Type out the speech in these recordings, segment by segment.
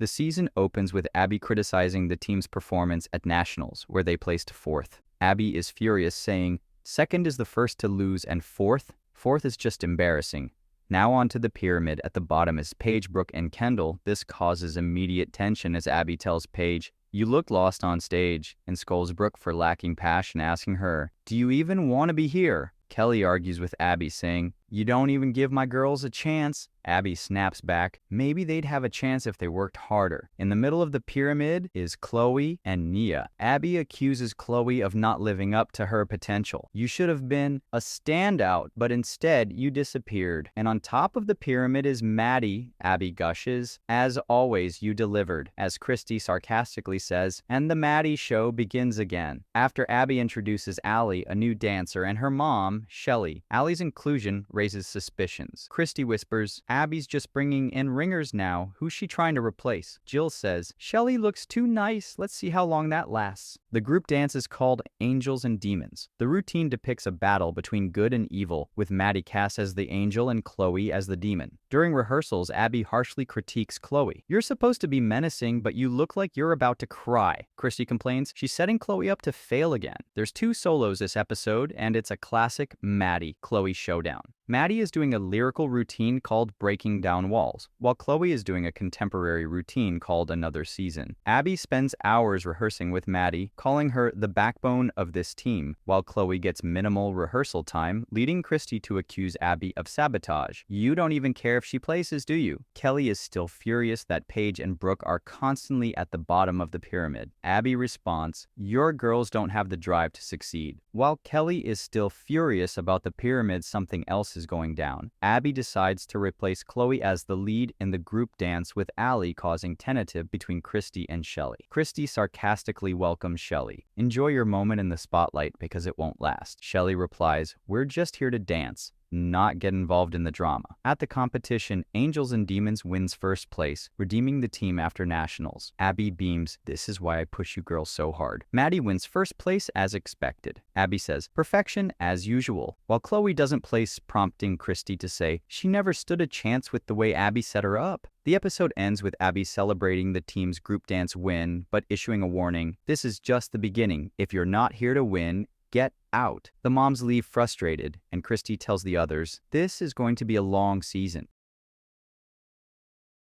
The season opens with Abby criticizing the team's performance at Nationals, where they placed fourth. Abby is furious, saying, "Second is the first to lose, and fourth is just embarrassing." Now on to the pyramid. At the bottom is Paige, Brooke, and Kendall. This causes immediate tension as Abby tells Paige, "You look lost on stage," and scolds Brooke for lacking passion, asking her, "Do you even want to be here?" Kelly argues with Abby, saying, "You don't even give my girls a chance." Abby snaps back, "Maybe they'd have a chance if they worked harder." In the middle of the pyramid is Chloe and Nia. Abby accuses Chloe of not living up to her potential. "You should have been a standout, but instead you disappeared." And on top of the pyramid is Maddie. Abby gushes, "As always, you delivered," as Christy sarcastically says, and the Maddie show begins again. After Abby introduces Allie, a new dancer, and her mom, Shelly. Allie's inclusion raises suspicions. Christy whispers, "Abby's just bringing in ringers now. Who's she trying to replace?" Jill says, "Shelly looks too nice. Let's see how long that lasts." The group dance is called Angels and Demons. The routine depicts a battle between good and evil, with Maddie cast as the angel and Chloe as the demon. During rehearsals, Abby harshly critiques Chloe. "You're supposed to be menacing, but you look like you're about to cry." Christy complains she's setting Chloe up to fail again. There's 2 solos this episode, and it's a classic Maddie-Chloe showdown. Maddie is doing a lyrical routine called Breaking Down Walls, while Chloe is doing a contemporary routine called Another Season. Abby spends hours rehearsing with Maddie, calling her the backbone of this team, while Chloe gets minimal rehearsal time, leading Christy to accuse Abby of sabotage. "You don't even care if she places, do you?" Kelly is still furious that Paige and Brooke are constantly at the bottom of the pyramid. Abby responds, "Your girls don't have the drive to succeed." While Kelly is still furious about the pyramid, something else is going down. Abby decides to replace Chloe as the lead in the group dance, with Allie causing tentative between Christy and Shelly. Christy sarcastically welcomes Shelly. "Enjoy your moment in the spotlight because it won't last." Shelly replies, "We're just here to dance, not get involved in the drama." At the competition, Angels and Demons wins first place, redeeming the team after Nationals. Abby beams, "This is why I push you girls so hard." Maddie wins first place as expected. Abby says, "Perfection as usual," while Chloe doesn't place, prompting Christy to say, "She never stood a chance with the way Abby set her up." The episode ends with Abby celebrating the team's group dance win, but issuing a warning, "This is just the beginning. If you're not here to win, get out." The moms leave frustrated, and Christy tells the others, "This is going to be a long season."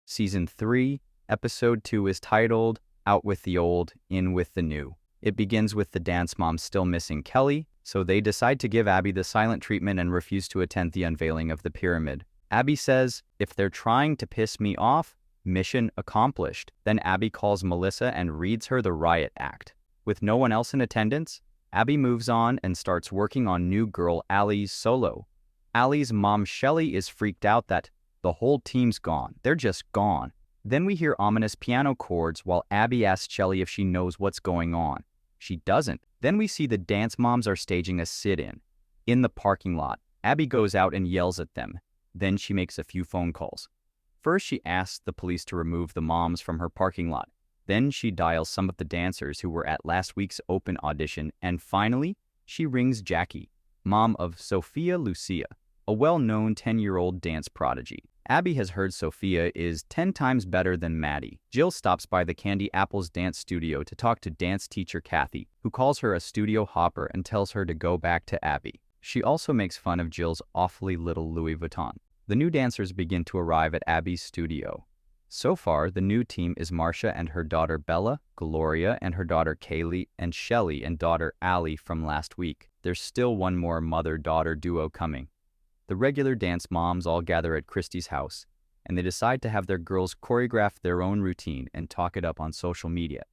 Season 3, Episode 2 is titled, Out with the Old, In with the New. It begins with the dance moms still missing Kelly, so they decide to give Abby the silent treatment and refuse to attend the unveiling of the pyramid. Abby says, "If they're trying to piss me off, mission accomplished." Then Abby calls Melissa and reads her the riot act. With no one else in attendance, Abby moves on and starts working on new girl Allie's solo. Allie's mom Shelly is freaked out that the whole team's gone. They're just gone. Then we hear ominous piano chords while Abby asks Shelly if she knows what's going on. She doesn't. Then we see the dance moms are staging a sit-in. In the parking lot, Abby goes out and yells at them. Then she makes a few phone calls. First, she asks the police to remove the moms from her parking lot. Then she dials some of the dancers who were at last week's open audition, and finally, she rings Jackie, mom of Sophia Lucia, a well-known 10-year-old dance prodigy. Abby has heard Sophia is 10 times better than Maddie. Jill stops by the Candy Apples dance studio to talk to dance teacher Kathy, who calls her a studio hopper and tells her to go back to Abby. She also makes fun of Jill's awfully little Louis Vuitton. The new dancers begin to arrive at Abby's studio. So far, the new team is Marcia and her daughter Bella, Gloria and her daughter Kaylee, and Shelly and daughter Allie from last week. There's still one more mother-daughter duo coming. The regular dance moms all gather at Christy's house, and they decide to have their girls choreograph their own routine and talk it up on social media.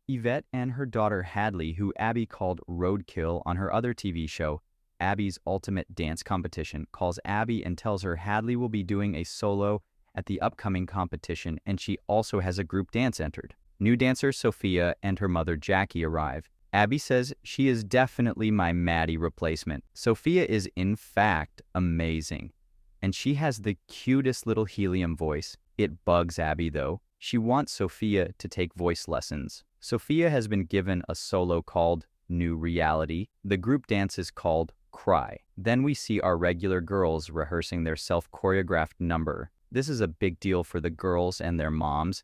Yvette and her daughter Hadley, who Abby called Roadkill on her other TV show, Abby's Ultimate Dance Competition, calls Abby and tells her Hadley will be doing a solo at the upcoming competition, and she also has a group dance entered. New dancer Sophia and her mother Jackie arrive. Abby says she is definitely my Maddie replacement. Sophia is in fact amazing, and she has the cutest little helium voice. It bugs Abby though. She wants Sophia to take voice lessons. Sophia has been given a solo called New Reality. The group dance is called Cry. Then we see our regular girls rehearsing their self-choreographed number. This is a big deal for the girls and their moms.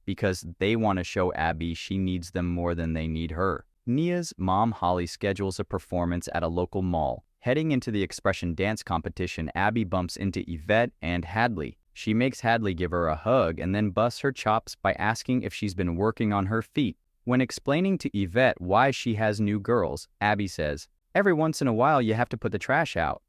because they want to show Abby she needs them more than they need her. Nia's mom Holly schedules a performance at a local mall. Heading into the expression dance competition, Abby bumps into Yvette and Hadley. She makes Hadley give her a hug and then busts her chops by asking if she's been working on her feet. When explaining to Yvette why she has new girls, Abby says, "Every once in a while you have to put the trash out."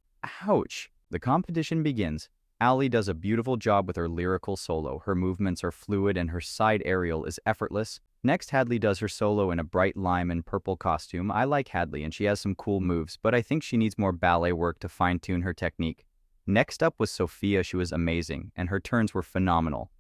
Ouch! The competition begins. Allie does a beautiful job with her lyrical solo. Her movements are fluid and her side aerial is effortless. Next, Hadley does her solo in a bright lime and purple costume. I like Hadley and she has some cool moves, but I think she needs more ballet work to fine-tune her technique. Next up was Sophia. She was amazing, and her turns were phenomenal.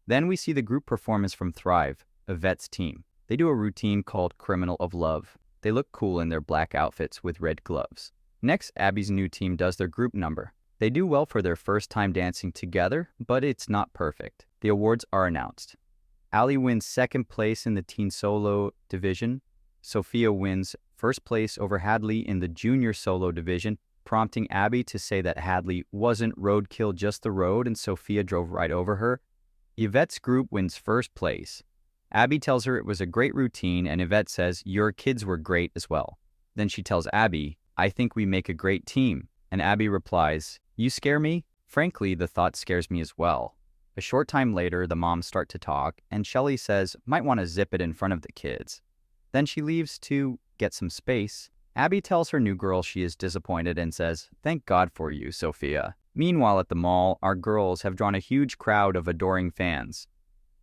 Then we see the group performance from Thrive, Yvette's team. They do a routine called Criminal of Love. They look cool in their black outfits with red gloves. Next, Abby's new team does their group number. They do well for their first time dancing together, but it's not perfect. The awards are announced. Allie wins second place in the teen solo division. Sophia wins first place over Hadley in the junior solo division, prompting Abby to say that Hadley wasn't roadkill, just the road, and Sophia drove right over her. Yvette's group wins first place. Abby tells her it was a great routine, and Yvette says, "Your kids were great as well." Then she tells Abby, "I think we make a great team." And Abby replies, "You scare me?" Frankly, the thought scares me as well. A short time later, the moms start to talk, and Shelley says, "Might want to zip it in front of the kids." Then she leaves to get some space. Abby tells her new girl she is disappointed and says, "Thank God for you, Sophia." Meanwhile, at the mall, our girls have drawn a huge crowd of adoring fans.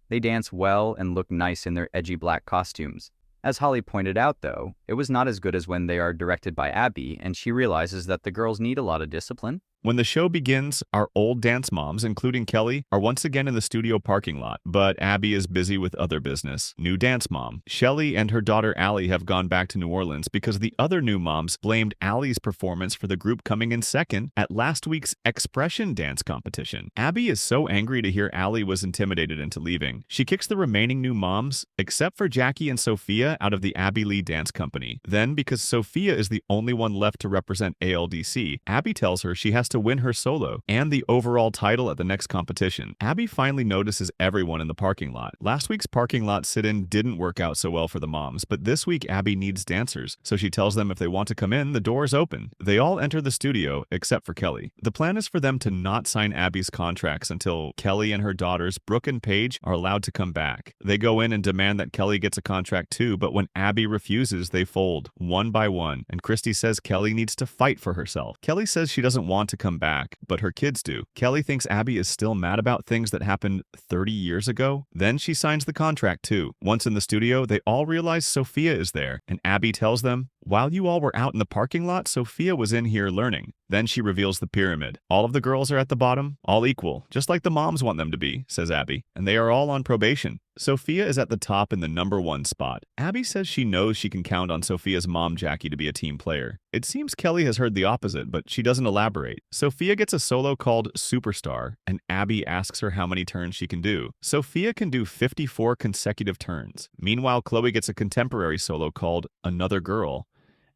They dance well and look nice in their edgy black costumes. As Holly pointed out, though, it was not as good as when they are directed by Abby, and she realizes that the girls need a lot of discipline. When the show begins, our old dance moms, including Kelly, are once again in the studio parking lot, but Abby is busy with other business. New dance mom, Shelley, and her daughter Allie have gone back to New Orleans because the other new moms blamed Allie's performance for the group coming in second at last week's expression dance competition. Abby is so angry to hear Allie was intimidated into leaving. She kicks the remaining new moms, except for Jackie and Sophia, out of the Abby Lee Dance Company. Then, because Sophia is the only one left to represent ALDC, Abby tells her she has to win her solo and the overall title at the next competition. Abby finally notices everyone in the parking lot. Last week's parking lot sit-in didn't work out so well for the moms, but this week Abby needs dancers, so she tells them if they want to come in, the door is open. They all enter the studio, except for Kelly. The plan is for them to not sign Abby's contracts until Kelly and her daughters, Brooke and Paige, are allowed to come back. They go in and demand that Kelly gets a contract too, but when Abby refuses, they fold, one by one, and Christy says Kelly needs to fight for herself. Kelly says she doesn't want to come back, but her kids do. Kelly thinks Abby is still mad about things that happened 30 years ago. Then she signs the contract too. Once in the studio, they all realize Sophia is there, and Abby tells them, "While you all were out in the parking lot, Sophia was in here learning." Then she reveals the pyramid. All of the girls are at the bottom, all equal, just like the moms want them to be, says Abby, and they are all on probation. Sophia is at the top in the #1 spot. Abby says she knows she can count on Sophia's mom, Jackie, to be a team player. It seems Kelly has heard the opposite, but she doesn't elaborate. Sophia gets a solo called Superstar, and Abby asks her how many turns she can do. Sophia can do 54 consecutive turns. Meanwhile, Chloe gets a contemporary solo called Another Girl,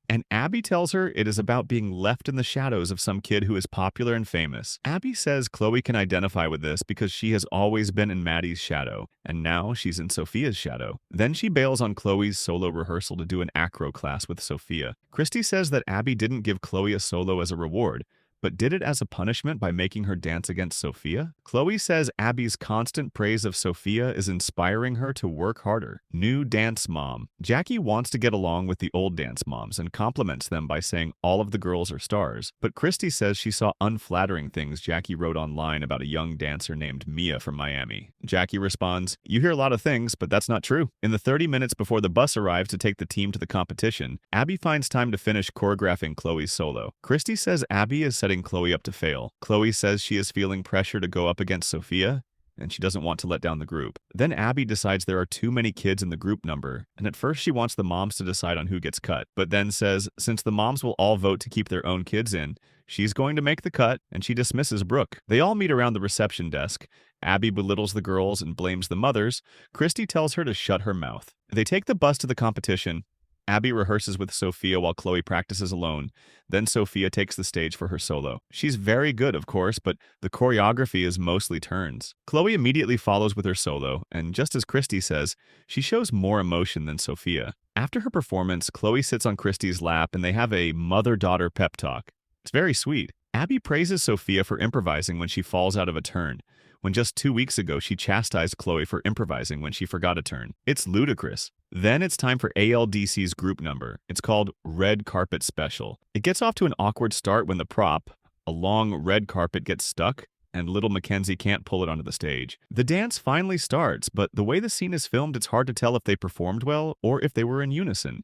and Abby tells her it is about being left in the shadows of some kid who is popular and famous. Abby says Chloe can identify with this because she has always been in Maddie's shadow, and now she's in Sophia's shadow. Then she bails on Chloe's solo rehearsal to do an acro class with Sophia. Christy says that Abby didn't give Chloe a solo as a reward, but did it as a punishment by making her dance against Sophia? Chloe says Abby's constant praise of Sophia is inspiring her to work harder. New dance mom. Jackie wants to get along with the old dance moms and compliments them by saying all of the girls are stars, but Christy says she saw unflattering things Jackie wrote online about a young dancer named Mia from Miami. Jackie responds, "You hear a lot of things, but that's not true." In the 30 minutes before the bus arrives to take the team to the competition, Abby finds time to finish choreographing Chloe's solo. Christy says Abby is setting Chloe up to fail. Chloe says she is feeling pressure to go up against Sophia, and she doesn't want to let down the group. Then Abby decides there are too many kids in the group number, and at first she wants the moms to decide on who gets cut, but then says since the moms will all vote to keep their own kids in, she's going to make the cut, and she dismisses Brooke. They all meet around the reception desk. Abby belittles the girls and blames the mothers. Christy tells her to shut her mouth. They take the bus to the competition, Abby rehearses with Sophia while Chloe practices alone. Then Sophia takes the stage for her solo. She's very good, of course, but the choreography is mostly turns. Chloe immediately follows with her solo, and just as Christy says, she shows more emotion than Sophia. After her performance, Chloe sits on Christy's lap and they have a mother-daughter pep talk. It's very sweet. Abby praises Sophia for improvising when she falls out of a turn, when just 2 weeks ago she chastised Chloe for improvising when she forgot a turn. It's ludicrous. Then it's time for ALDC's group number. It's called Red Carpet Special. It gets off to an awkward start when the prop, a long red carpet, gets stuck and little Mackenzie can't pull it onto the stage. The dance finally starts, but the way the scene is filmed, it's hard to tell if they performed well or if they were in unison.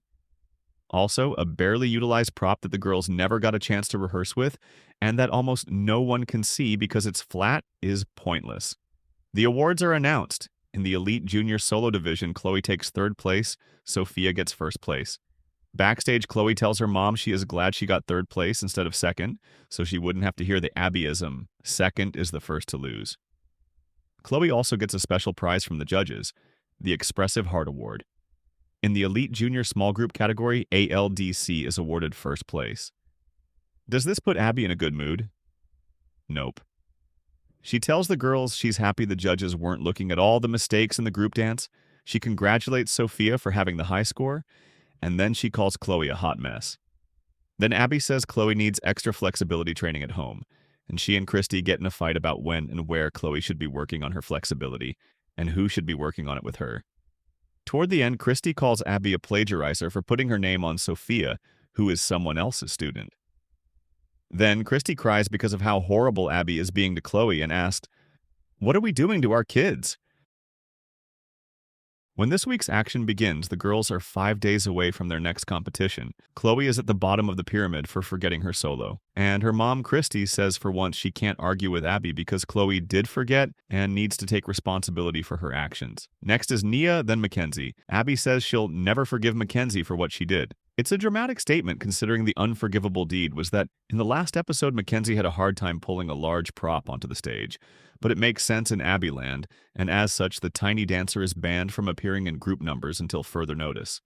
Also, a barely utilized prop that the girls never got a chance to rehearse with, and that almost no one can see because it's flat, is pointless. The awards are announced. In the Elite Junior Solo Division, Chloe takes 3rd place, Sophia gets 1st place. Backstage, Chloe tells her mom she is glad she got 3rd place instead of 2nd, so she wouldn't have to hear the Abbyism, 2nd is the first to lose. Chloe also gets a special prize from the judges, the Expressive Heart Award. In the Elite Junior Small Group category, ALDC is awarded 1st place. Does this put Abby in a good mood? Nope. She tells the girls she's happy the judges weren't looking at all the mistakes in the group dance. She congratulates Sophia for having the high score, and then she calls Chloe a hot mess. Then Abby says Chloe needs extra flexibility training at home, and she and Christy get in a fight about when and where Chloe should be working on her flexibility, and who should be working on it with her. Toward the end, Christy calls Abby a plagiarizer for putting her name on Sophia, who is someone else's student. Then Christy cries because of how horrible Abby is being to Chloe and asked, "What are we doing to our kids?" When this week's action begins, the girls are 5 days away from their next competition. Chloe is at the bottom of the pyramid for forgetting her solo, and her mom, Christy, says for once she can't argue with Abby because Chloe did forget and needs to take responsibility for her actions. Next is Nia, then Mackenzie. Abby says she'll never forgive Mackenzie for what she did. It's a dramatic statement considering the unforgivable deed was that in the last episode Mackenzie had a hard time pulling a large prop onto the stage, but it makes sense in Abby land, and as such the tiny dancer is banned from appearing in group numbers until further notice.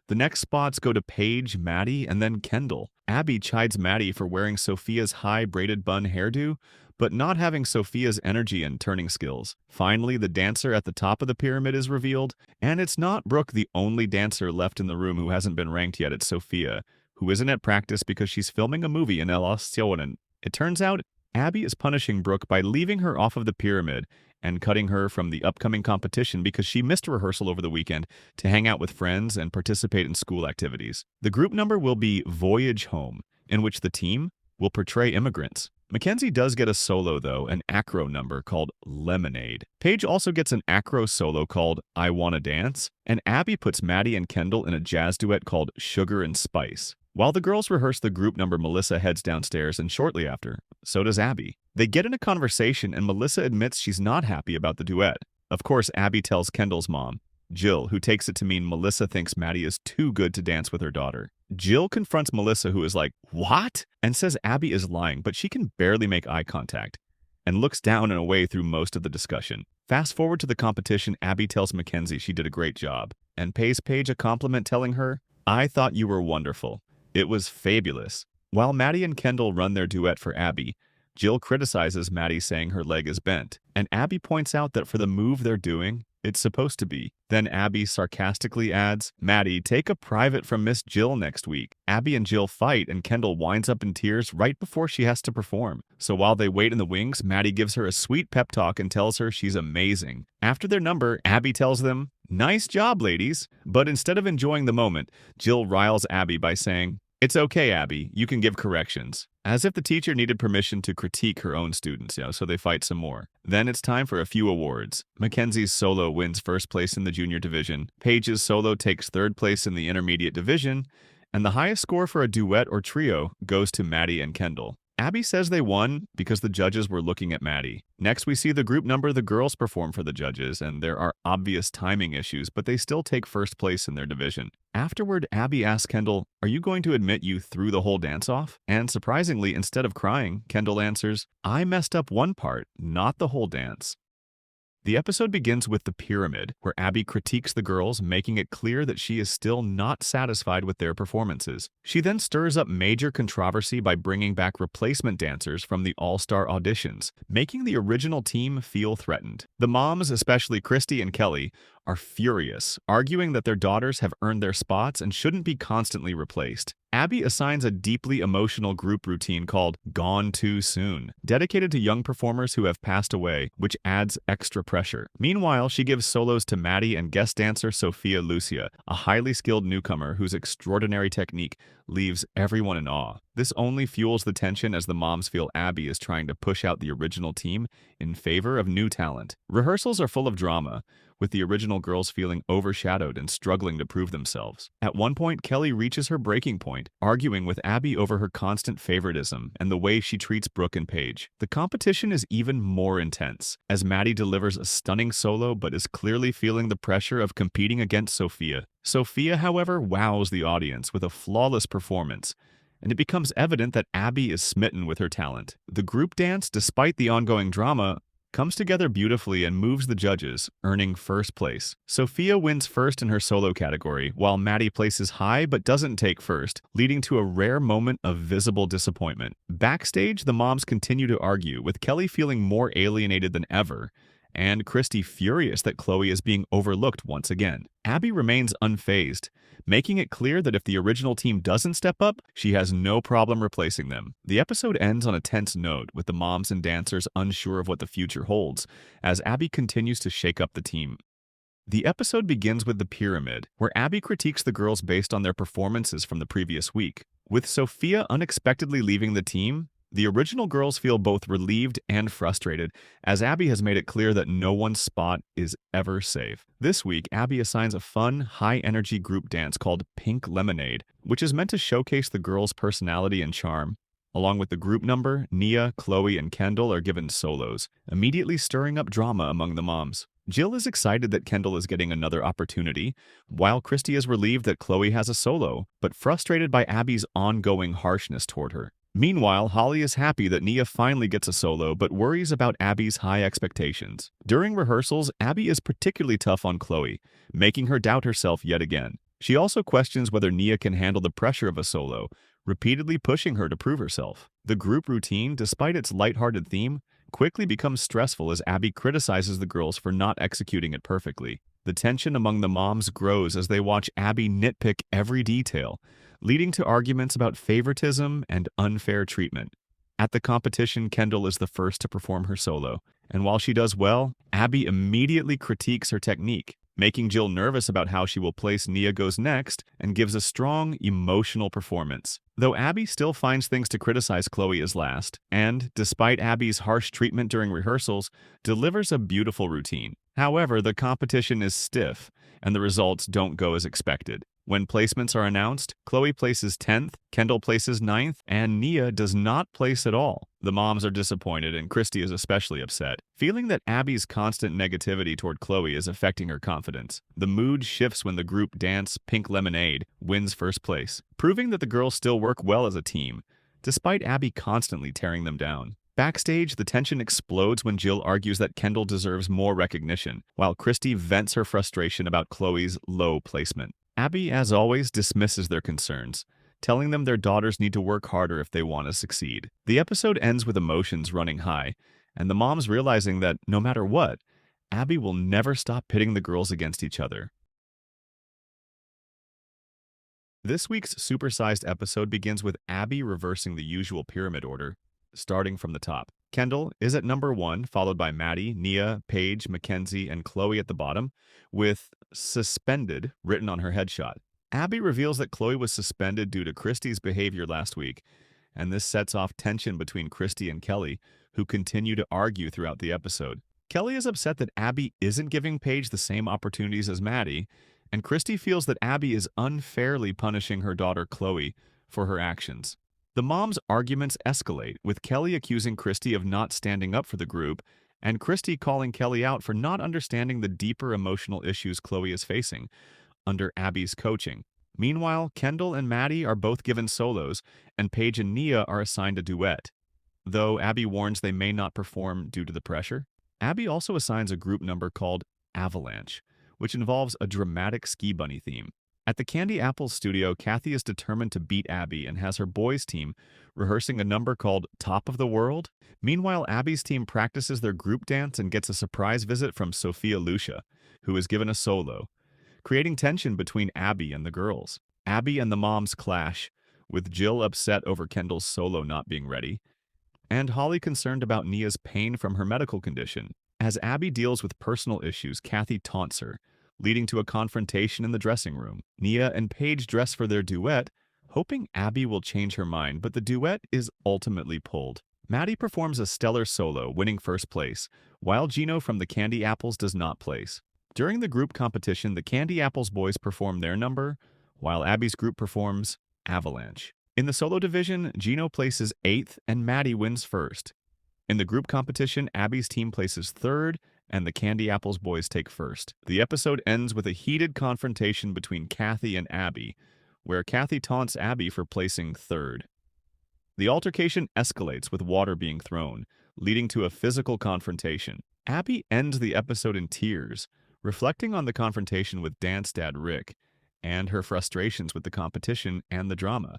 The next spots go to Paige, Maddie, and then Kendall. Abby chides Maddie for wearing Sophia's high braided bun hairdo, but not having Sophia's energy and turning skills. Finally, the dancer at the top of the pyramid is revealed, and it's not Brooke, the only dancer left in the room who hasn't been ranked yet. It's Sophia, who isn't at practice because she's filming a movie in El Astionen. It turns out Abby is punishing Brooke by leaving her off of the pyramid and cutting her from the upcoming competition because she missed a rehearsal over the weekend to hang out with friends and participate in school activities. The group number will be Voyage Home, in which the team will portray immigrants. Mackenzie does get a solo, though, an acro number called Lemonade. Paige also gets an acro solo called I Wanna Dance, and Abby puts Maddie and Kendall in a jazz duet called Sugar and Spice. While the girls rehearse the group number, Melissa heads downstairs, and shortly after, so does Abby. They get in a conversation, and Melissa admits she's not happy about the duet. Of course, Abby tells Kendall's mom, Jill, who takes it to mean Melissa thinks Maddie is too good to dance with her daughter. Jill confronts Melissa, who is like, "What?" and says Abby is lying, but she can barely make eye contact and looks down and away through most of the discussion. Fast forward to the competition, Abby tells Mackenzie she did a great job and pays Paige a compliment telling her, "I thought you were wonderful. It was fabulous." While Maddie and Kendall run their duet for Abby, Jill criticizes Maddie saying her leg is bent, and Abby points out that for the move they're doing, it's supposed to be. Then Abby sarcastically adds, "Maddie, take a private from Miss Jill next week." Abby and Jill fight, and Kendall winds up in tears right before she has to perform. So while they wait in the wings, Maddie gives her a sweet pep talk and tells her she's amazing. After their number, Abby tells them, "Nice job, ladies." But instead of enjoying the moment, Jill riles Abby by saying, "It's okay, Abby, you can give corrections." As if the teacher needed permission to critique her own students, so they fight some more. Then it's time for a few awards. Mackenzie's solo wins first place in the junior division, Paige's solo takes third place in the intermediate division, and the highest score for a duet or trio goes to Maddie and Kendall. Abby says they won because the judges were looking at Maddie. Next, we see the group number the girls perform for the judges, and there are obvious timing issues, but they still take first place in their division. Afterward, Abby asks Kendall, "Are you going to admit you threw the whole dance off?" And surprisingly, instead of crying, Kendall answers, "I messed up one part, not the whole dance." The episode begins with the pyramid, where Abby critiques the girls, making it clear that she is still not satisfied with their performances. She then stirs up major controversy by bringing back replacement dancers from the all-star auditions, making the original team feel threatened. The moms, especially Christy and Kelly, are furious, arguing that their daughters have earned their spots and shouldn't be constantly replaced. Abby assigns a deeply emotional group routine called Gone Too Soon, dedicated to young performers who have passed away, which adds extra pressure. Meanwhile, she gives solos to Maddie and guest dancer Sophia Lucia, a highly skilled newcomer whose extraordinary technique leaves everyone in awe. This only fuels the tension as the moms feel Abby is trying to push out the original team in favor of new talent. Rehearsals are full of drama, with the original girls feeling overshadowed and struggling to prove themselves. At one point, Kelly reaches her breaking point, arguing with Abby over her constant favoritism and the way she treats Brooke and Paige. The competition is even more intense, as Maddie delivers a stunning solo but is clearly feeling the pressure of competing against Sophia. Sophia, however, wows the audience with a flawless performance, and it becomes evident that Abby is smitten with her talent. The group dance, despite the ongoing drama, comes together beautifully and moves the judges, earning first place. Sophia wins first in her solo category, while Maddie places high but doesn't take first, leading to a rare moment of visible disappointment. Backstage, the moms continue to argue, with Kelly feeling more alienated than ever, and Christy furious that Chloe is being overlooked once again. Abby remains unfazed, making it clear that if the original team doesn't step up, she has no problem replacing them. The episode ends on a tense note, with the moms and dancers unsure of what the future holds, as Abby continues to shake up the team. The episode begins with the pyramid, where Abby critiques the girls based on their performances from the previous week. With Sophia unexpectedly leaving the team, the original girls feel both relieved and frustrated, as Abby has made it clear that no one's spot is ever safe. This week, Abby assigns a fun, high-energy group dance called Pink Lemonade, which is meant to showcase the girls' personality and charm. Along with the group number, Nia, Chloe, and Kendall are given solos, immediately stirring up drama among the moms. Jill is excited that Kendall is getting another opportunity, while Christy is relieved that Chloe has a solo, but frustrated by Abby's ongoing harshness toward her. Meanwhile, Holly is happy that Nia finally gets a solo, but worries about Abby's high expectations. During rehearsals, Abby is particularly tough on Chloe, making her doubt herself yet again. She also questions whether Nia can handle the pressure of a solo, repeatedly pushing her to prove herself. The group routine, despite its lighthearted theme, quickly becomes stressful as Abby criticizes the girls for not executing it perfectly. The tension among the moms grows as they watch Abby nitpick every detail, leading to arguments about favoritism and unfair treatment. At the competition, Kendall is the first to perform her solo, and while she does well, Abby immediately critiques her technique, making Jill nervous about how she will place Nia Goes Next and gives a strong, emotional performance. Though Abby still finds things to criticize Chloe as last, and, despite Abby's harsh treatment during rehearsals, delivers a beautiful routine. However, the competition is stiff, and the results don't go as expected. When placements are announced, Chloe places 10th, Kendall places 9th, and Nia does not place at all. The moms are disappointed, and Christy is especially upset, feeling that Abby's constant negativity toward Chloe is affecting her confidence. The mood shifts when the group dance Pink Lemonade wins first place, proving that the girls still work well as a team, despite Abby constantly tearing them down. Backstage, the tension explodes when Jill argues that Kendall deserves more recognition, while Christy vents her frustration about Chloe's low placement. Abby, as always, dismisses their concerns, telling them their daughters need to work harder if they want to succeed. The episode ends with emotions running high, and the moms realizing that, no matter what, Abby will never stop pitting the girls against each other. This week's supersized episode begins with Abby reversing the usual pyramid order, starting from the top. Kendall is at number 1, followed by Maddie, Nia, Paige, Mackenzie, and Chloe at the bottom, with suspended written on her headshot. Abby reveals that Chloe was suspended due to Christy's behavior last week, and this sets off tension between Christy and Kelly, who continue to argue throughout the episode. Kelly is upset that Abby isn't giving Paige the same opportunities as Maddie, and Christy feels that Abby is unfairly punishing her daughter Chloe for her actions. The moms' arguments escalate, with Kelly accusing Christy of not standing up for the group, and Christy calling Kelly out for not understanding the deeper emotional issues Chloe is facing under Abby's coaching. Meanwhile, Kendall and Maddie are both given solos, and Paige and Nia are assigned a duet, though Abby warns they may not perform due to the pressure. Abby also assigns a group number called Avalanche, which involves a dramatic ski bunny theme. At the Candy Apples studio, Kathy is determined to beat Abby and has her boys' team rehearsing a number called Top of the World. Meanwhile, Abby's team practices their group dance and gets a surprise visit from Sophia Lucia, who is given a solo, creating tension between Abby and the girls. Abby and the moms clash, with Jill upset over Kendall's solo not being ready, and Holly concerned about Nia's pain from her medical condition. As Abby deals with personal issues, Kathy taunts her, leading to a confrontation in the dressing room. Nia and Paige dress for their duet, hoping Abby will change her mind, but the duet is ultimately pulled. Maddie performs a stellar solo, winning first place, while Gino from the Candy Apples does not place. During the group competition, the Candy Apples boys perform their number, while Abby's group performs Avalanche. In the solo division, Gino places 8th and Maddie wins first. In the group competition, Abby's team places 3rd and the Candy Apples boys take first. The episode ends with a heated confrontation between Kathy and Abby, where Kathy taunts Abby for placing 3rd. The altercation escalates with water being thrown, leading to a physical confrontation. Abby ends the episode in tears, reflecting on the confrontation with dance dad Rick and her frustrations with the competition and the drama.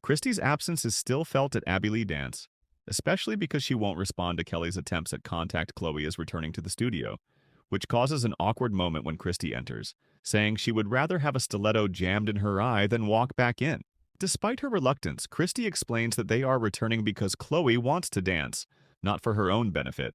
Christy's absence is still felt at Abby Lee Dance, especially because she won't respond to Kelly's attempts at contact Chloe as returning to the studio, which causes an awkward moment when Christy enters, saying she would rather have a stiletto jammed in her eye than walk back in. Despite her reluctance, Christy explains that they are returning because Chloe wants to dance, not for her own benefit.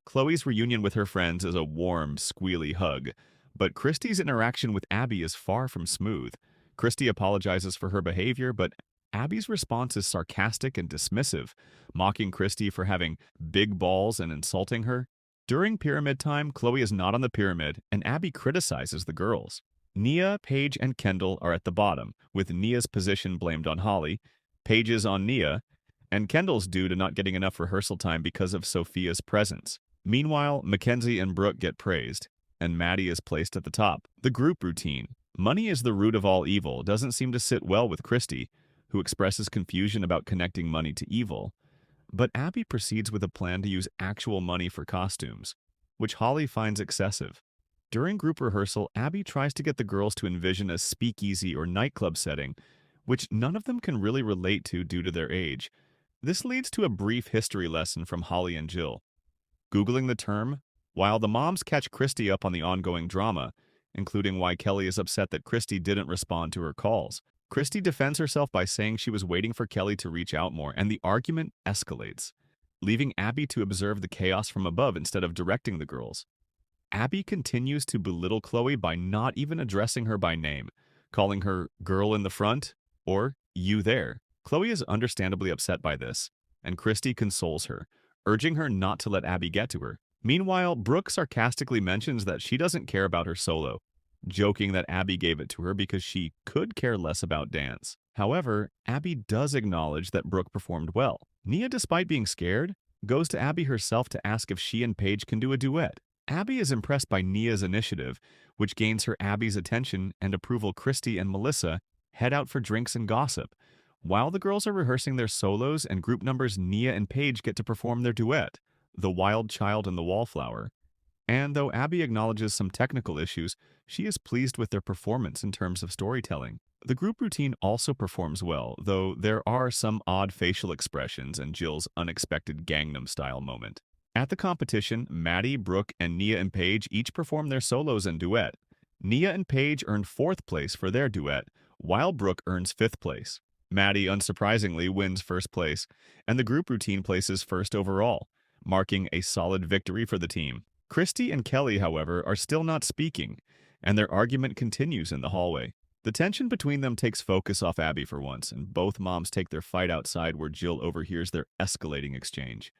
Chloe's reunion with her friends is a warm, squealy hug, but Christy's interaction with Abby is far from smooth. Christy apologizes for her behavior, but Abby's response is sarcastic and dismissive, mocking Christy for having big balls and insulting her. During pyramid time, Chloe is not on the pyramid, and Abby criticizes the girls. Nia, Paige, and Kendall are at the bottom, with Nia's position blamed on Holly, Paige's on Nia, and Kendall's due to not getting enough rehearsal time because of Sophia's presence. Meanwhile, Mackenzie and Brooke get praised, and Maddie is placed at the top. The group routine. Money is the root of all evil doesn't seem to sit well with Christy, who expresses confusion about connecting money to evil. But Abby proceeds with a plan to use actual money for costumes, which Holly finds excessive. During group rehearsal, Abby tries to get the girls to envision a speakeasy or nightclub setting, which none of them can really relate to due to their age. This leads to a brief history lesson from Holly and Jill. Googling the term, while the moms catch Christy up on the ongoing drama, including why Kelly is upset that Christy didn't respond to her calls. Christy defends herself by saying she was waiting for Kelly to reach out more, and the argument escalates, leaving Abby to observe the chaos from above instead of directing the girls. Abby continues to belittle Chloe by not even addressing her by name, calling her girl in the front or you there. Chloe is understandably upset by this, and Christy consoles her, urging her not to let Abby get to her. Meanwhile, Brooke sarcastically mentions that she doesn't care about her solo, joking that Abby gave it to her because she could care less about dance. However, Abby does acknowledge that Brooke performed well. Nia, despite being scared, goes to Abby herself to ask if she and Paige can do a duet. Abby is impressed by Nia's initiative, which gains her Abby's attention and approval. Christy and Melissa head out for drinks and gossip. While the girls are rehearsing their solos and group numbers, Nia and Paige get to perform their duet, The Wild Child and the Wallflower. And though Abby acknowledges some technical issues, she is pleased with their performance in terms of storytelling. The group routine also performs well, though there are some odd facial expressions and Jill's unexpected Gangnam-style moment. At the competition, Maddie, Brooke, and Nia and Paige each perform their solos and duet. Nia and Paige earn 4th place for their duet, while Brooke earns 5th place. Maddie, unsurprisingly, wins 1st place, and the group routine places 1st overall, marking a solid victory for the team. Christy and Kelly, however, are still not speaking, and their argument continues in the hallway. The tension between them takes focus off Abby for once, and both moms take their fight outside where Jill overhears their escalating exchange.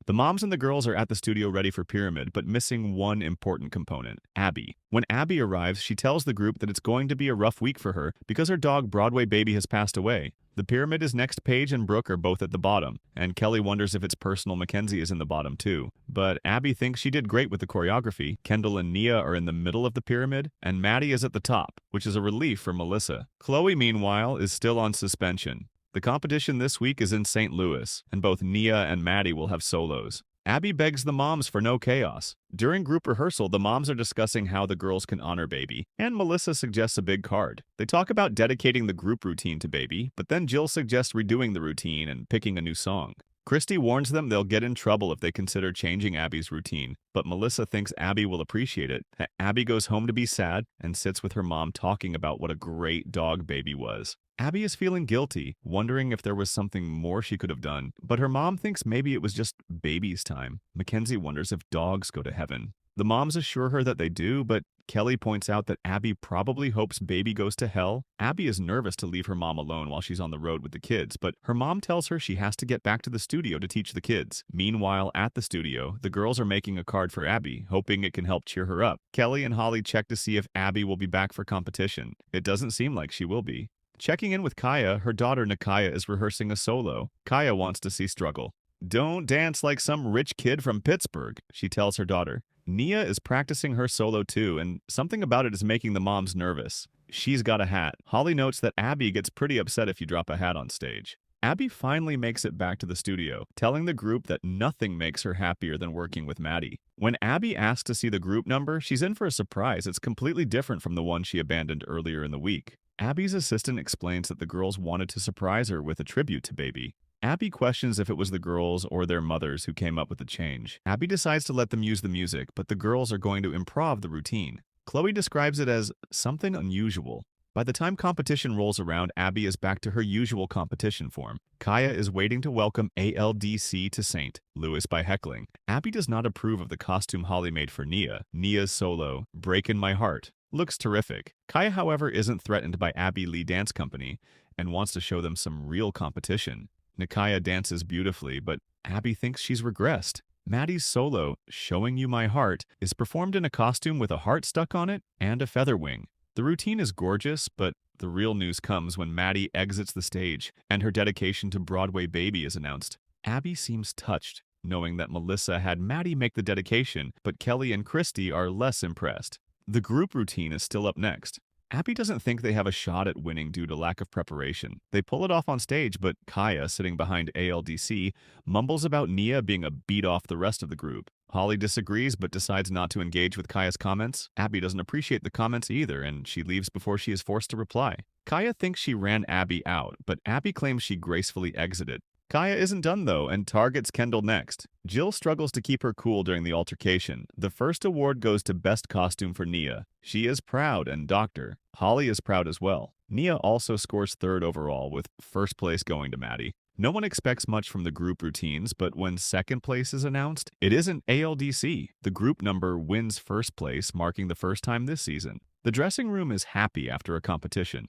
The moms and the girls are at the studio ready for Pyramid, but missing one important component, Abby. When Abby arrives, she tells the group that it's going to be a rough week for her because her dog Broadway Baby has passed away. The Pyramid is next. Paige and Brooke are both at the bottom, and Kelly wonders if it's personal. Mackenzie is in the bottom too. But Abby thinks she did great with the choreography. Kendall and Nia are in the middle of the pyramid, and Maddie is at the top, which is a relief for Melissa. Chloe, meanwhile, is still on suspension. The competition this week is in St. Louis, and both Nia and Maddie will have solos. Abby begs the moms for no chaos. During group rehearsal, the moms are discussing how the girls can honor Baby, and Melissa suggests a big card. They talk about dedicating the group routine to Baby, but then Jill suggests redoing the routine and picking a new song. Christy warns them they'll get in trouble if they consider changing Abby's routine, but Melissa thinks Abby will appreciate it. Abby goes home to be sad and sits with her mom talking about what a great dog Baby was. Abby is feeling guilty, wondering if there was something more she could have done, but her mom thinks maybe it was just Baby's time. Mackenzie wonders if dogs go to heaven. The moms assure her that they do, but Kelly points out that Abby probably hopes Baby goes to hell. Abby is nervous to leave her mom alone while she's on the road with the kids, but her mom tells her she has to get back to the studio to teach the kids. Meanwhile, at the studio, the girls are making a card for Abby, hoping it can help cheer her up. Kelly and Holly check to see if Abby will be back for competition. It doesn't seem like she will be. Checking in with Kaya, her daughter Nakaya is rehearsing a solo. Kaya wants to see struggle. "Don't dance like some rich kid from Pittsburgh," she tells her daughter. Nia is practicing her solo too, and something about it is making the moms nervous. She's got a hat. Holly notes that Abby gets pretty upset if you drop a hat on stage. Abby finally makes it back to the studio, telling the group that nothing makes her happier than working with Maddie. When Abby asks to see the group number, she's in for a surprise. It's completely different from the one she abandoned earlier in the week. Abby's assistant explains that the girls wanted to surprise her with a tribute to Baby. Abby questions if it was the girls or their mothers who came up with the change. Abby decides to let them use the music, but the girls are going to improv the routine. Chloe describes it as something unusual. By the time competition rolls around, Abby is back to her usual competition form. Kaya is waiting to welcome ALDC to St. Louis by heckling. Abby does not approve of the costume Holly made for Nia. Nia's solo, "Breakin' My Heart," looks terrific. Kaya, however, isn't threatened by Abby Lee Dance Company and wants to show them some real competition. Nakaya dances beautifully, but Abby thinks she's regressed. Maddie's solo, "Showing You My Heart," is performed in a costume with a heart stuck on it and a feather wing. The routine is gorgeous, but the real news comes when Maddie exits the stage and her dedication to Broadway Baby is announced. Abby seems touched, knowing that Melissa had Maddie make the dedication, but Kelly and Christy are less impressed. The group routine is still up next. Abby doesn't think they have a shot at winning due to lack of preparation. They pull it off on stage, but Kaya, sitting behind ALDC, mumbles about Nia being a beat off the rest of the group. Holly disagrees but decides not to engage with Kaya's comments. Abby doesn't appreciate the comments either, and she leaves before she is forced to reply. Kaya thinks she ran Abby out, but Abby claims she gracefully exited. Kaya isn't done though, and targets Kendall next. Jill struggles to keep her cool during the altercation. The first award goes to Best Costume for Nia. She is proud, and Dr. Holly is proud as well. Nia also scores third overall, with first place going to Maddie. No one expects much from the group routines, but when second place is announced, it isn't ALDC. The group number wins first place, marking the first time this season. The dressing room is happy after a competition.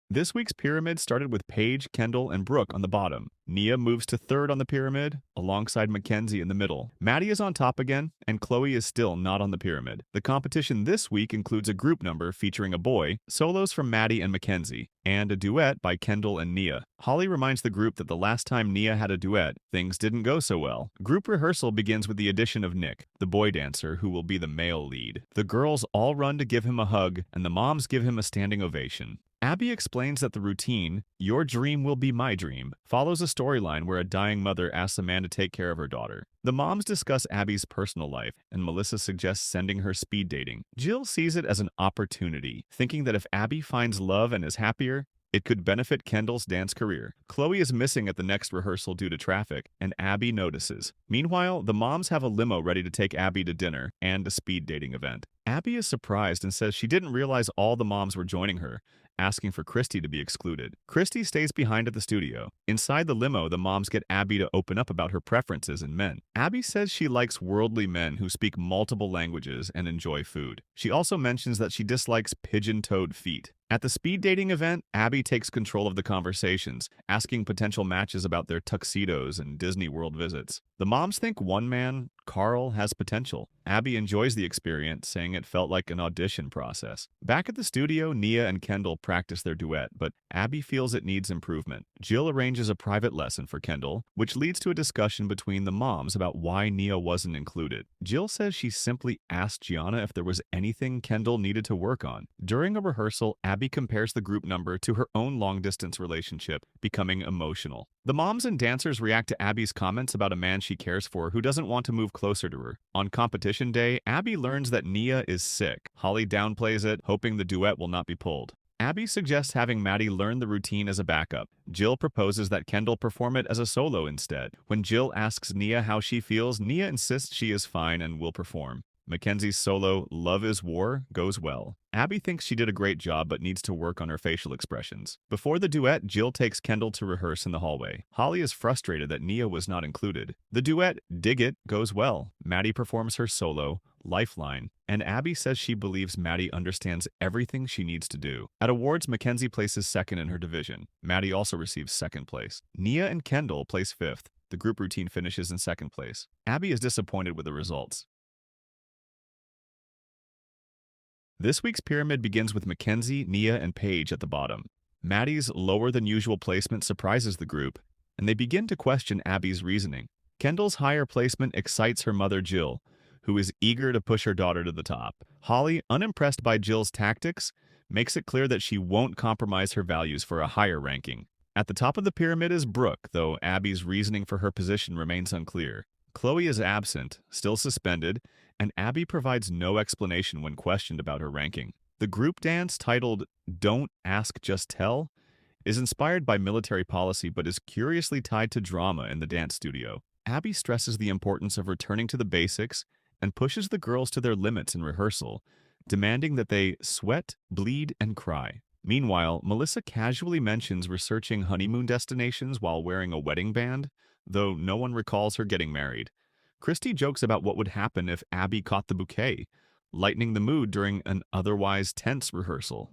This week's pyramid started with Paige, Kendall, and Brooke on the bottom. Nia moves to third on the pyramid, alongside Mackenzie in the middle. Maddie is on top again, and Chloe is still not on the pyramid. The competition this week includes a group number featuring a boy, solos from Maddie and Mackenzie, and a duet by Kendall and Nia. Holly reminds the group that the last time Nia had a duet, things didn't go so well. Group rehearsal begins with the addition of Nick, the boy dancer, who will be the male lead. The girls all run to give him a hug, and the moms give him a standing ovation. Abby explains that the routine, "Your dream will be my dream," follows a storyline where a dying mother asks a man to take care of her daughter. The moms discuss Abby's personal life, and Melissa suggests sending her speed dating. Jill sees it as an opportunity, thinking that if Abby finds love and is happier, it could benefit Kendall's dance career. Chloe is missing at the next rehearsal due to traffic, and Abby notices. Meanwhile, the moms have a limo ready to take Abby to dinner and a speed dating event. Abby is surprised and says she didn't realize all the moms were joining her, asking for Christy to be excluded. Christy stays behind at the studio. Inside the limo, the moms get Abby to open up about her preferences in men. Abby says she likes worldly men who speak multiple languages and enjoy food. She also mentions that she dislikes pigeon-toed feet. At the speed dating event, Abby takes control of the conversations, asking potential matches about their tuxedos and Disney World visits. The moms think one man, Carl, has potential. Abby enjoys the experience, saying it felt like an audition process. Back at the studio, Nia and Kendall practice their duet, but Abby feels it needs improvement. Jill arranges a private lesson for Kendall, which leads to a discussion between the moms about why Nia wasn't included. Jill says she simply asked Gianna if there was anything Kendall needed to work on. During a rehearsal, Abby Abby compares the group number to her own long-distance relationship, becoming emotional. The moms and dancers react to Abby's comments about a man she cares for who doesn't want to move closer to her. On competition day, Abby learns that Nia is sick. Holly downplays it, hoping the duet will not be pulled. Abby suggests having Maddie learn the routine as a backup. Jill proposes that Kendall perform it as a solo instead. When Jill asks Nia how she feels, Nia insists she is fine and will perform. Mackenzie's solo, Love is War, goes well. Abby thinks she did a great job but needs to work on her facial expressions. Before the duet, Jill takes Kendall to rehearse in the hallway. Holly is frustrated that Nia was not included. The duet, Dig It, goes well. Maddie performs her solo, Lifeline, and Abby says she believes Maddie understands everything she needs to do. At awards, Mackenzie places second in her division. Maddie also receives second place. Nia and Kendall place fifth. The group routine finishes in second place. Abby is disappointed with the results. This week's pyramid begins with Mackenzie, Nia, and Paige at the bottom. Maddie's lower-than-usual placement surprises the group, and they begin to question Abby's reasoning. Kendall's higher placement excites her mother, Jill, who is eager to push her daughter to the top. Holly, unimpressed by Jill's tactics, makes it clear that she won't compromise her values for a higher ranking. At the top of the pyramid is Brooke, though Abby's reasoning for her position remains unclear. Chloe is absent, still suspended, and Abby provides no explanation when questioned about her ranking. The group dance, titled Don't Ask, Just Tell, is inspired by military policy but is curiously tied to drama in the dance studio. Abby stresses the importance of returning to the basics and pushes the girls to their limits in rehearsal, demanding that they sweat, bleed, and cry. Meanwhile, Melissa casually mentions researching honeymoon destinations while wearing a wedding band, though no one recalls her getting married. Christy jokes about what would happen if Abby caught the bouquet, lightening the mood during an otherwise tense rehearsal.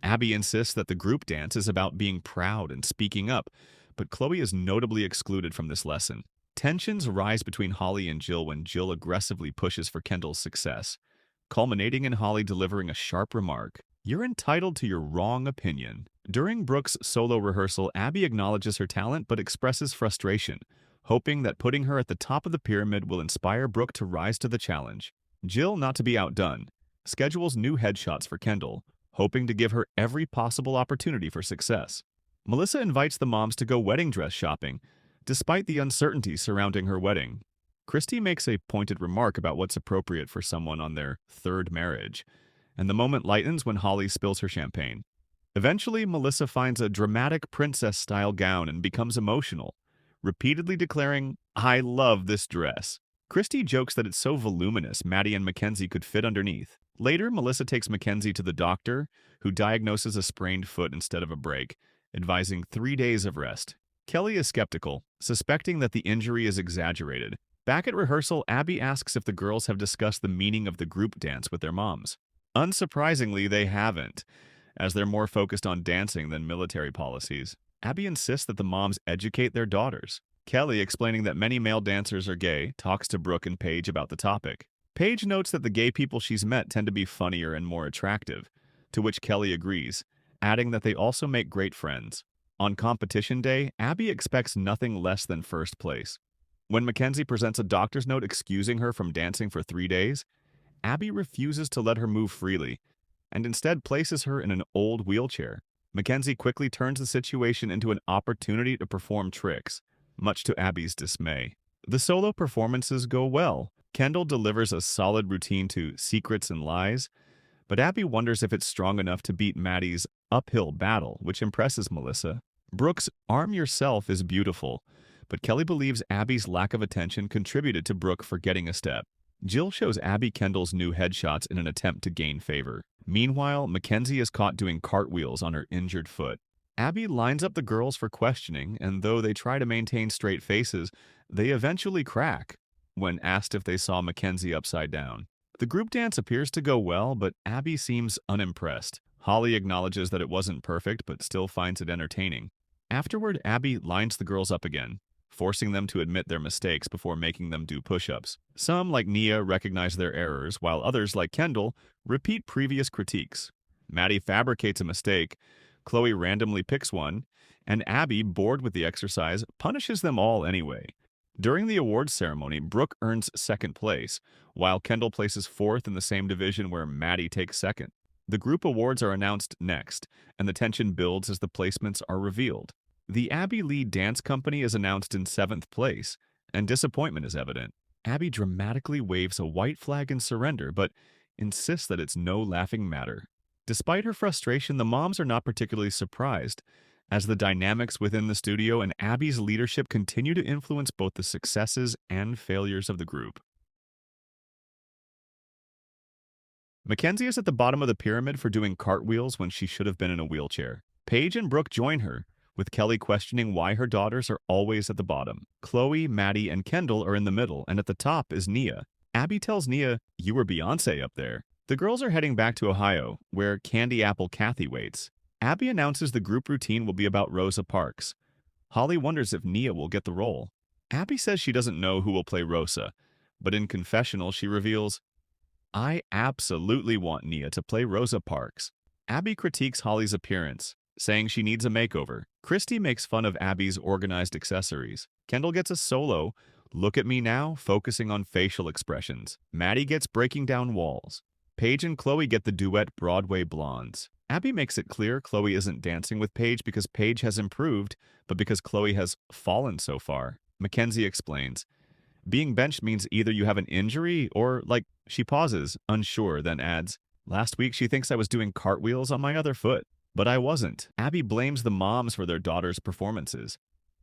Abby insists that the group dance is about being proud and speaking up, but Chloe is notably excluded from this lesson. Tensions rise between Holly and Jill when Jill aggressively pushes for Kendall's success, culminating in Holly delivering a sharp remark, "You're entitled to your wrong opinion." During Brooke's solo rehearsal, Abby acknowledges her talent but expresses frustration, hoping that putting her at the top of the pyramid will inspire Brooke to rise to the challenge. Jill, not to be outdone, schedules new headshots for Kendall, hoping to give her every possible opportunity for success. Melissa invites the moms to go wedding dress shopping, despite the uncertainty surrounding her wedding. Christy makes a pointed remark about what's appropriate for someone on their third marriage, and the moment lightens when Holly spills her champagne. Eventually, Melissa finds a dramatic princess-style gown and becomes emotional, repeatedly declaring, "I love this dress." Christy jokes that it's so voluminous Maddie and Mackenzie could fit underneath. Later, Melissa takes Mackenzie to the doctor, who diagnoses a sprained foot instead of a break, advising 3 days of rest. Kelly is skeptical, suspecting that the injury is exaggerated. Back at rehearsal, Abby asks if the girls have discussed the meaning of the group dance with their moms. Unsurprisingly, they haven't, as they're more focused on dancing than military policies. Abby insists that the moms educate their daughters. Kelly, explaining that many male dancers are gay, talks to Brooke and Paige about the topic. Paige notes that the gay people she's met tend to be funnier and more attractive, to which Kelly agrees, adding that they also make great friends. On competition day, Abby expects nothing less than first place. When Mackenzie presents a doctor's note excusing her from dancing for 3 days, Abby refuses to let her move freely, and instead places her in an old wheelchair. Mackenzie quickly turns the situation into an opportunity to perform tricks, much to Abby's dismay. The solo performances go well. Kendall delivers a solid routine to Secrets and Lies, but Abby wonders if it's strong enough to beat Maddie's Uphill Battle, which impresses Melissa. Brooke's Arm Yourself is beautiful, but Kelly believes Abby's lack of attention contributed to Brooke forgetting a step. Jill shows Abby Kendall's new headshots in an attempt to gain favor. Meanwhile, Mackenzie is caught doing cartwheels on her injured foot. Abby lines up the girls for questioning, and though they try to maintain straight faces, they eventually crack when asked if they saw Mackenzie upside down. The group dance appears to go well, but Abby seems unimpressed. Holly acknowledges that it wasn't perfect, but still finds it entertaining. Afterward, Abby lines the girls up again, forcing them to admit their mistakes before making them do push-ups. Some, like Nia, recognize their errors, while others, like Kendall, repeat previous critiques. Maddie fabricates a mistake, Chloe randomly picks one, and Abby, bored with the exercise, punishes them all anyway. During the awards ceremony, Brooke earns second place, while Kendall places fourth in the same division where Maddie takes second. The group awards are announced next, and the tension builds as the placements are revealed. The Abby lead dance company is announced in 7th place, and disappointment is evident. Abby dramatically waves a white flag in surrender, but insists that it's no laughing matter. Despite her frustration, the moms are not particularly surprised, as the dynamics within the studio and Abby's leadership continue to influence both the successes and failures of the group. Mackenzie is at the bottom of the pyramid for doing cartwheels when she should have been in a wheelchair. Paige and Brooke join her, with Kelly questioning why her daughters are always at the bottom. Chloe, Maddie, and Kendall are in the middle, and at the top is Nia. Abby tells Nia, "You were Beyonce up there." The girls are heading back to Ohio, where Candy Apple Kathy waits. Abby announces the group routine will be about Rosa Parks. Holly wonders if Nia will get the role. Abby says she doesn't know who will play Rosa, but in confessional she reveals, "I absolutely want Nia to play Rosa Parks." Abby critiques Holly's appearance, saying she needs a makeover. Christy makes fun of Abby's organized accessories. Kendall gets a solo, "Look at Me Now," focusing on facial expressions. Maddie gets Breaking Down Walls. Paige and Chloe get the duet Broadway Blondes. Abby makes it clear Chloe isn't dancing with Paige because Paige has improved, but because Chloe has fallen so far. Mackenzie explains, "Being benched means either you have an injury or, like," she pauses, unsure, then adds, "Last week she thinks I was doing cartwheels on my other foot, but I wasn't." Abby blames the moms for their daughters' performances.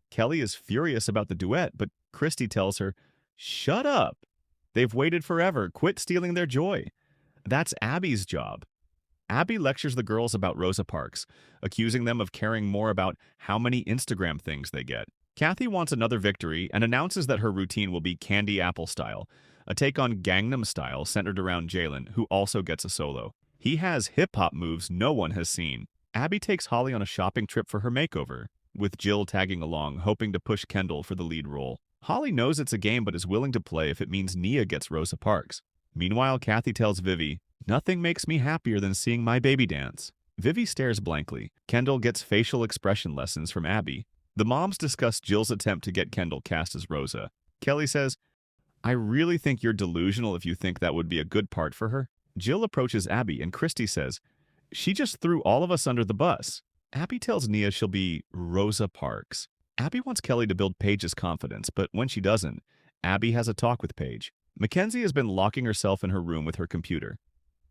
Kelly is furious about the duet, but Christy tells her, "Shut up. They've waited forever. Quit stealing their joy." That's Abby's job. Abby lectures the girls about Rosa Parks, accusing them of caring more about how many Instagram things they get. Kathy wants another victory and announces that her routine will be Candy Apple Style, a take on Gangnam Style centered around Jalen, who also gets a solo. He has hip-hop moves no one has seen. Abby takes Holly on a shopping trip for her makeover, with Jill tagging along, hoping to push Kendall for the lead role. Holly knows it's a game but is willing to play if it means Nia gets Rosa Parks. Meanwhile, Kathy tells Vivi, "Nothing makes me happier than seeing my baby dance." Vivi stares blankly. Kendall gets facial expression lessons from Abby. The moms discuss Jill's attempt to get Kendall cast as Rosa. Kelly says, "I really think you're delusional if you think that would be a good part for her." Jill approaches Abby and Christy says, "She just threw all of us under the bus." Abby tells Nia she'll be Rosa Parks. Abby wants Kelly to build Paige's confidence, but when she doesn't, Abby has a talk with Paige. Mackenzie has been locking herself in her room with her computer.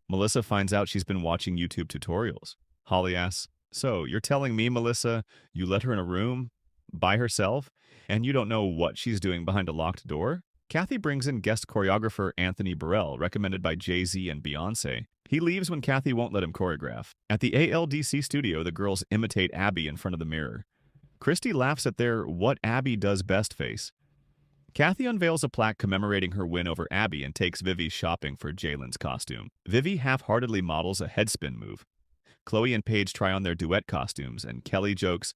Melissa finds out she's been watching YouTube tutorials. Holly asks, "So, you're telling me, Melissa, you let her in a room by herself, and you don't know what she's doing behind a locked door?" Kathy brings in guest choreographer Anthony Burrell, recommended by Jay-Z and Beyonce. He leaves when Kathy won't let him choreograph. At the ALDC studio, the girls imitate Abby in front of the mirror. Christy laughs at their "what Abby does best" face. Kathy unveils a plaque commemorating her win over Abby and takes Vivi shopping for Jalen's costume. Vivi half-heartedly models a headspin move. Chloe and Paige try on their duet costumes, and Kelly jokes,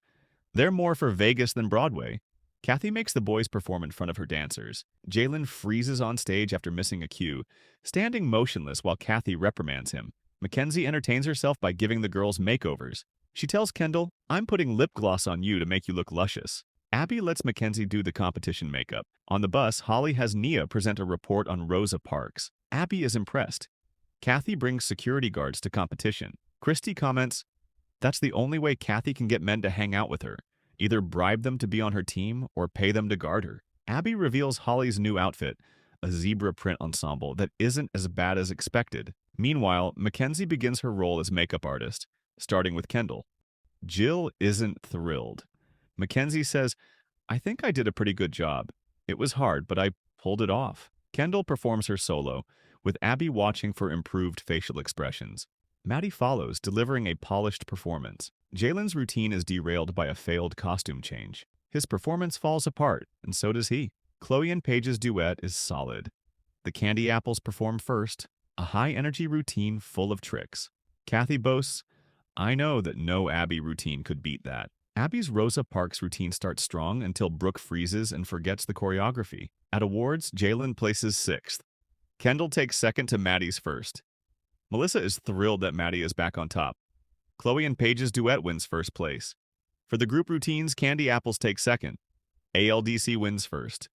"They're more for Vegas than Broadway." Kathy makes the boys perform in front of her dancers. Jalen freezes on stage after missing a cue, standing motionless while Kathy reprimands him. Mackenzie entertains herself by giving the girls makeovers. She tells Kendall, "I'm putting lip gloss on you to make you look luscious." Abby lets Mackenzie do the competition makeup. On the bus, Holly has Nia present a report on Rosa Parks. Abby is impressed. Kathy brings security guards to competition. Christy comments, "That's the only way Kathy can get men to hang out with her. Either bribe them to be on her team or pay them to guard her." Abby reveals Holly's new outfit, a zebra print ensemble that isn't as bad as expected. Meanwhile, Mackenzie begins her role as makeup artist, starting with Kendall. Jill isn't thrilled. Mackenzie says, "I think I did a pretty good job. It was hard, but I pulled it off." Kendall performs her solo, with Abby watching for improved facial expressions. Maddie follows, delivering a polished performance. Jalen's routine is derailed by a failed costume change. His performance falls apart, and so does he. Chloe and Paige's duet is solid. The Candy Apples perform first, a high-energy routine full of tricks. Kathy boasts, "I know that no Abby routine could beat that." Abby's Rosa Parks routine starts strong until Brooke freezes and forgets the choreography. At awards, Jalen places 6th. Kendall takes 2nd to Maddie's 1st. Melissa is thrilled that Maddie is back on top. Chloe and Paige's duet wins 1st place. For the group routines, Candy Apples take 2nd. ALDC wins 1st.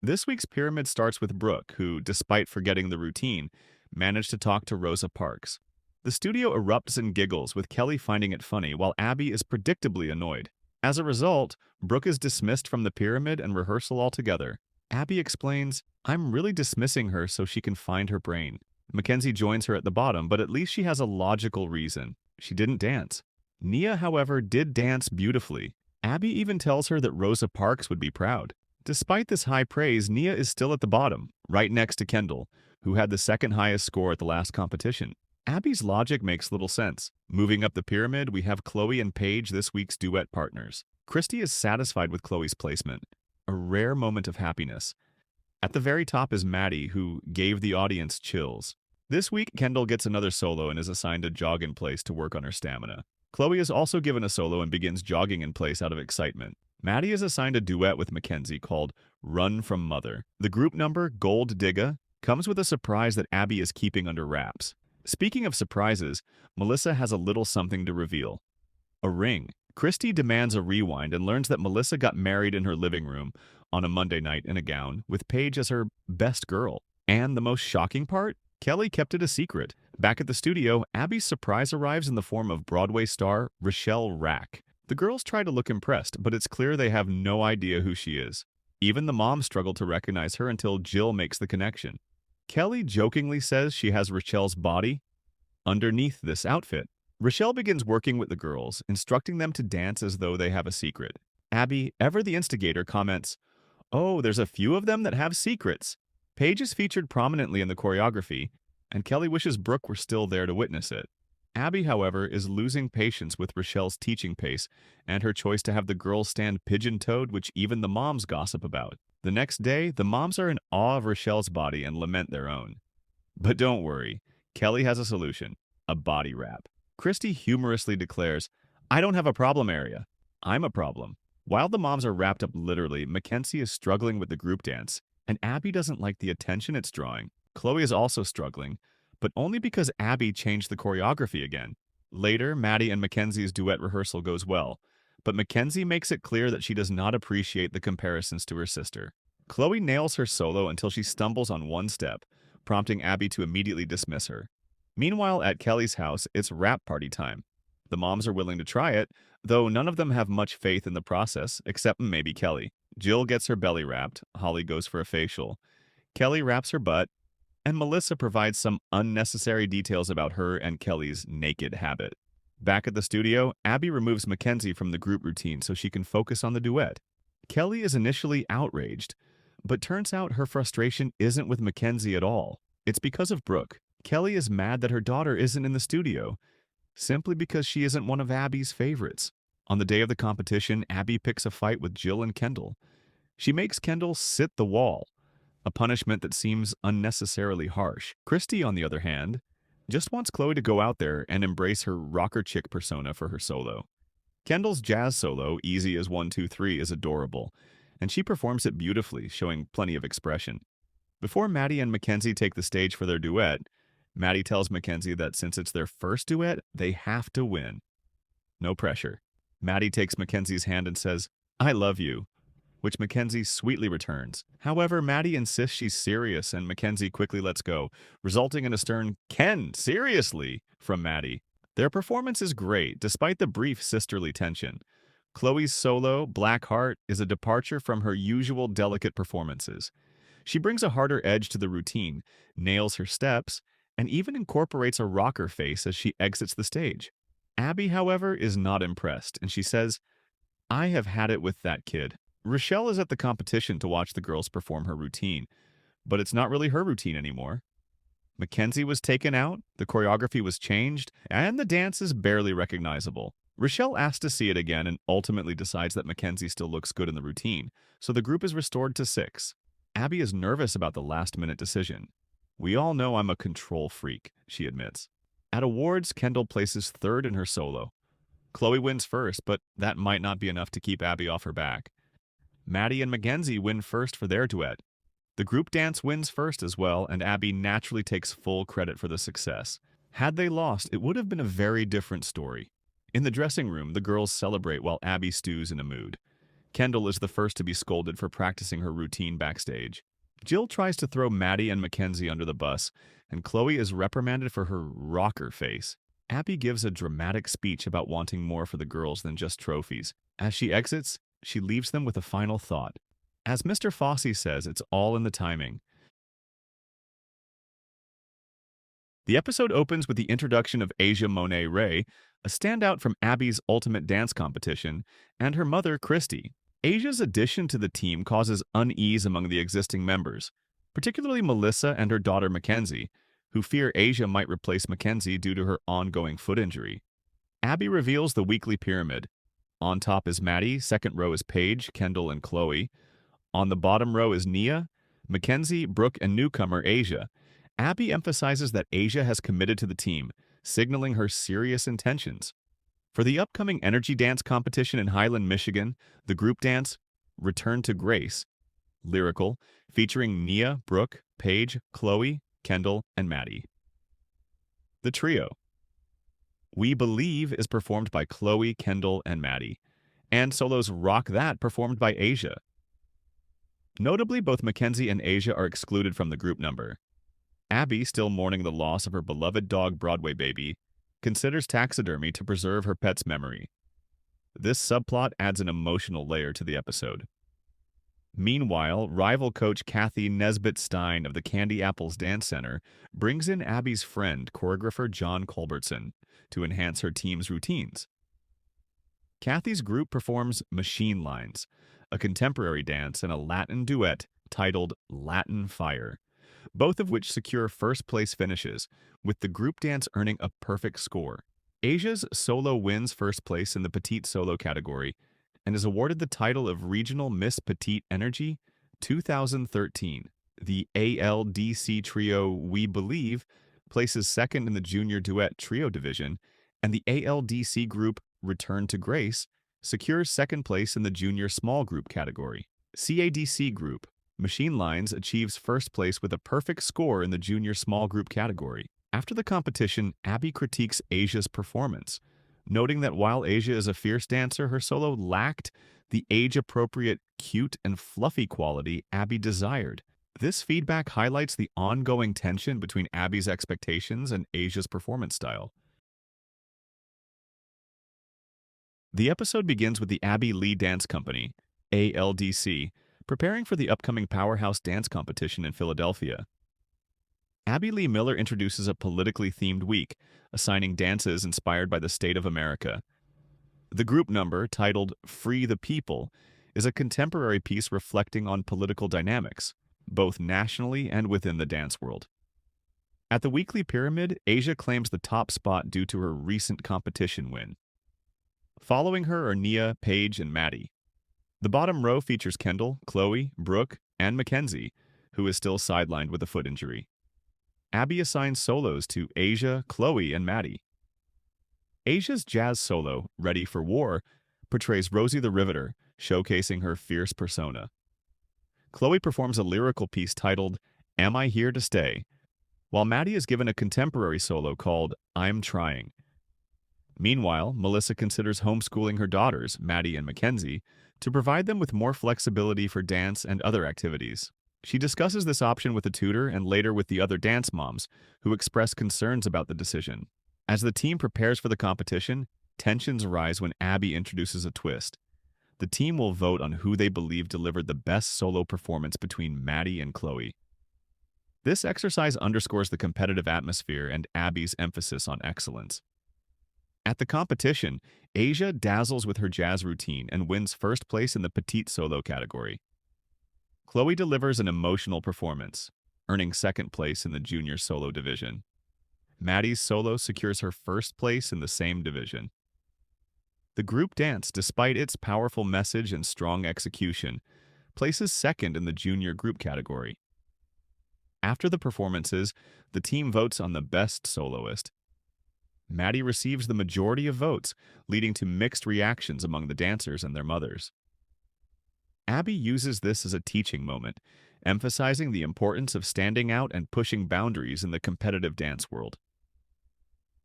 This week's pyramid starts with Brooke, who, despite forgetting the routine, managed to talk to Rosa Parks. The studio erupts in giggles, with Kelly finding it funny, while Abby is predictably annoyed. As a result, Brooke is dismissed from the pyramid and rehearsal altogether. Abby explains, "I'm really dismissing her so she can find her brain." Mackenzie joins her at the bottom, but at least she has a logical reason. She didn't dance. Nia, however, did dance beautifully. Abby even tells her that Rosa Parks would be proud. Despite this high praise, Nia is still at the bottom, right next to Kendall, who had the second highest score at the last competition. Abby's logic makes little sense. Moving up the pyramid, we have Chloe and Paige, this week's duet partners. Christy is satisfied with Chloe's placement, a rare moment of happiness. At the very top is Maddie, who gave the audience chills. This week, Kendall gets another solo and is assigned a jog in place to work on her stamina. Chloe is also given a solo and begins jogging in place out of excitement. Maddie is assigned a duet with Mackenzie called Run From Mother. The group number, Gold Digga, comes with a surprise that Abby is keeping under wraps. Speaking of surprises, Melissa has a little something to reveal. A ring. Christy demands a rewind and learns that Melissa got married in her living room on a Monday night in a gown, with Paige as her best girl. And the most shocking part? Kelly kept it a secret. Back at the studio, Abby's surprise arrives in the form of Broadway star Rochelle Rack. The girls try to look impressed, but it's clear they have no idea who she is. Even the moms struggle to recognize her until Jill makes the connection. Kelly jokingly says she has Rochelle's body underneath this outfit. Rochelle begins working with the girls, instructing them to dance as though they have a secret. Abby, ever the instigator, comments, "Oh, there's a few of them that have secrets." Paige is featured prominently in the choreography, and Kelly wishes Brooke were still there to witness it. Abby, however, is losing patience with Rochelle's teaching pace and her choice to have the girls stand pigeon-toed, which even the moms gossip about. The next day, the moms are in awe of Rochelle's body and lament their own. But don't worry, Kelly has a solution: a body wrap. Christy humorously declares, "I don't have a problem area. I'm a problem." While the moms are wrapped up literally, Mackenzie is struggling with the group dance, and Abby doesn't like the attention it's drawing. Chloe is also struggling, but only because Abby changed the choreography again. Later, Maddie and Mackenzie's duet rehearsal goes well, but Mackenzie makes it clear that she does not appreciate the comparisons to her sister. Chloe nails her solo until she stumbles on one step, prompting Abby to immediately dismiss her. Meanwhile, at Kelly's house, it's rap party time. The moms are willing to try it, though none of them have much faith in the process, except maybe Kelly. Jill gets her belly wrapped, Holly goes for a facial, Kelly wraps her butt, and Melissa provides some unnecessary details about her and Kelly's naked habit. Back at the studio, Abby removes Mackenzie from the group routine so she can focus on the duet. Kelly is initially outraged, but turns out her frustration isn't with Mackenzie at all. It's because of Brooke. Kelly is mad that her daughter isn't in the studio, simply because she isn't one of Abby's favorites. On the day of the competition, Abby picks a fight with Jill and Kendall. She makes Kendall sit the wall, a punishment that seems unnecessarily harsh. Christy, on the other hand, just wants Chloe to go out there and embrace her rocker chick persona for her solo. Kendall's jazz solo, Easy as 1, 2, 3, is adorable, and she performs it beautifully, showing plenty of expression. Before Maddie and Mackenzie take the stage for their duet, Maddie tells Mackenzie that since it's their first duet, they have to win. No pressure. Maddie takes Mackenzie's hand and says, "I love you," which Mackenzie sweetly returns. However, Maddie insists she's serious, and Mackenzie quickly lets go, resulting in a stern "Ken, seriously?" from Maddie. Their performance is great, despite the brief sisterly tension. Chloe's solo, Black Heart, is a departure from her usual delicate performances. She brings a harder edge to the routine, nails her steps, and even incorporates a rocker face as she exits the stage. Abby, however, is not impressed, and she says, "I have had it with that kid." Rochelle is at the competition to watch the girls perform her routine, but it's not really her routine anymore. Mackenzie was taken out, the choreography was changed, and the dance is barely recognizable. Rochelle asks to see it again and ultimately decides that Mackenzie still looks good in the routine, so the group is restored to 6. Abby is nervous about the last-minute decision. "We all know I'm a control freak," she admits. At awards, Kendall places 3rd in her solo. Chloe wins first, but that might not be enough to keep Abby off her back. Maddie and Mackenzie win first for their duet. The group dance wins first as well, and Abby naturally takes full credit for the success. Had they lost, it would have been a very different story. In the dressing room, the girls celebrate while Abby stews in a mood. Kendall is the first to be scolded for practicing her routine backstage. Jill tries to throw Maddie and Mackenzie under the bus, and Chloe is reprimanded for her rocker face. Abby gives a dramatic speech about wanting more for the girls than just trophies. As she exits, she leaves them with a final thought. As Mr. Fosse says, it's all in the timing. The episode opens with the introduction of Asia Monet Ray, a standout from Abby's Ultimate Dance competition, and her mother, Christy. Asia's addition to the team causes unease among the existing members, particularly Melissa and her daughter Mackenzie, who fear Asia might replace Mackenzie due to her ongoing foot injury. Abby reveals the weekly pyramid. On top is Maddie, second row is Paige, Kendall, and Chloe. On the bottom row is Nia, Mackenzie, Brooke, and newcomer Asia. Abby emphasizes that Asia has committed to the team, signaling her serious intentions. For the upcoming energy dance competition in Highland, Michigan, the group dance, Return to Grace, lyrical, featuring Nia, Brooke, Paige, Chloe, Kendall, and Maddie. The trio. We Believe is performed by Chloe, Kendall, and Maddie, and solos Rock That performed by Asia. Notably, both Mackenzie and Asia are excluded from the group number. Abby, still mourning the loss of her beloved dog Broadway baby, considers taxidermy to preserve her pet's memory. This subplot adds an emotional layer to the episode. Meanwhile, rival coach Kathy Nesbitt Stein of the Candy Apples Dance Center brings in Abby's friend, choreographer John Culbertson, to enhance her team's routines. Kathy's group performs Machine Lines, a contemporary dance and a Latin duet titled Latin Fire, both of which secure first-place finishes, with the group dance earning a perfect score. Asia's solo wins first place in the Petite Solo category and is awarded the title of Regional Miss Petite Energy 2013. The ALDC trio We Believe places second in the Junior Duet Trio division, and the ALDC group Return to Grace secures second place in the Junior Small Group category. CADC group Machine Lines achieves first place with a perfect score in the Junior Small Group category. After the competition, Abby critiques Asia's performance, noting that while Asia is a fierce dancer, her solo lacked the age-appropriate, cute, and fluffy quality Abby desired. This feedback highlights the ongoing tension between Abby's expectations and Asia's performance style. The episode begins with the Abby Lee Dance Company, ALDC, preparing for the upcoming Powerhouse Dance competition in Philadelphia. Abby Lee Miller introduces a politically themed week, assigning dances inspired by the state of America. The group number, titled Free the People, is a contemporary piece reflecting on political dynamics, both nationally and within the dance world. At the weekly pyramid, Asia claims the top spot due to her recent competition win. Following her are Nia, Paige, and Maddie. The bottom row features Kendall, Chloe, Brooke, and Mackenzie, who is still sidelined with a foot injury. Abby assigns solos to Asia, Chloe, and Maddie. Asia's jazz solo, Ready for War, portrays Rosie the Riveter, showcasing her fierce persona. Chloe performs a lyrical piece titled Am I Here to Stay, while Maddie is given a contemporary solo called I'm Trying. Meanwhile, Melissa considers homeschooling her daughters, Maddie and Mackenzie, to provide them with more flexibility for dance and other activities. She discusses this option with a tutor and later with the other dance moms, who express concerns about the decision. As the team prepares for the competition, tensions rise when Abby introduces a twist. The team will vote on who they believe delivered the best solo performance between Maddie and Chloe. This exercise underscores the competitive atmosphere and Abby's emphasis on excellence. At the competition, Asia dazzles with her jazz routine and wins first place in the Petite Solo category. Chloe delivers an emotional performance, earning second place in the Junior Solo division. Maddie's solo secures her first place in the same division. The group dance, despite its powerful message and strong execution, places second in the Junior Group category. After the performances, the team votes on the best soloist. Maddie receives the majority of votes, leading to mixed reactions among the dancers and their mothers. Abby uses this as a teaching moment, emphasizing the importance of standing out and pushing boundaries in the competitive dance world.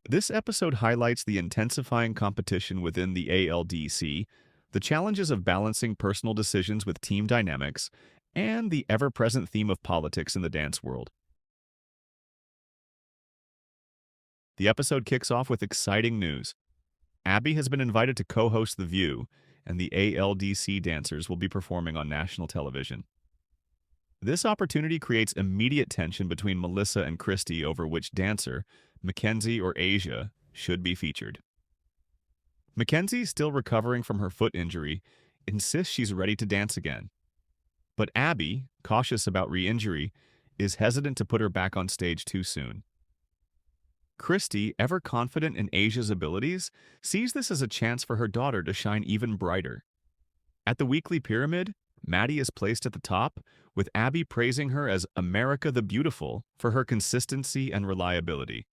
This episode highlights the intensifying competition within the ALDC, the the challenges of balancing personal decisions with team dynamics, and the ever-present theme of politics in the dance world. The episode kicks off with exciting news. Abby has been invited to co-host The View, and the ALDC dancers will be performing on national television. This opportunity creates immediate tension between Melissa and Christy over which dancer, Mackenzie or Asia, should be featured. Mackenzie, still recovering from her foot injury, insists she's ready to dance again. But Abby, cautious about re-injury, is hesitant to put her back on stage too soon. Christy, ever confident in Asia's abilities, sees this as a chance for her daughter to shine even brighter. At the weekly pyramid, Maddie is placed at the top, with Abby praising her as America the Beautiful for her consistency and reliability.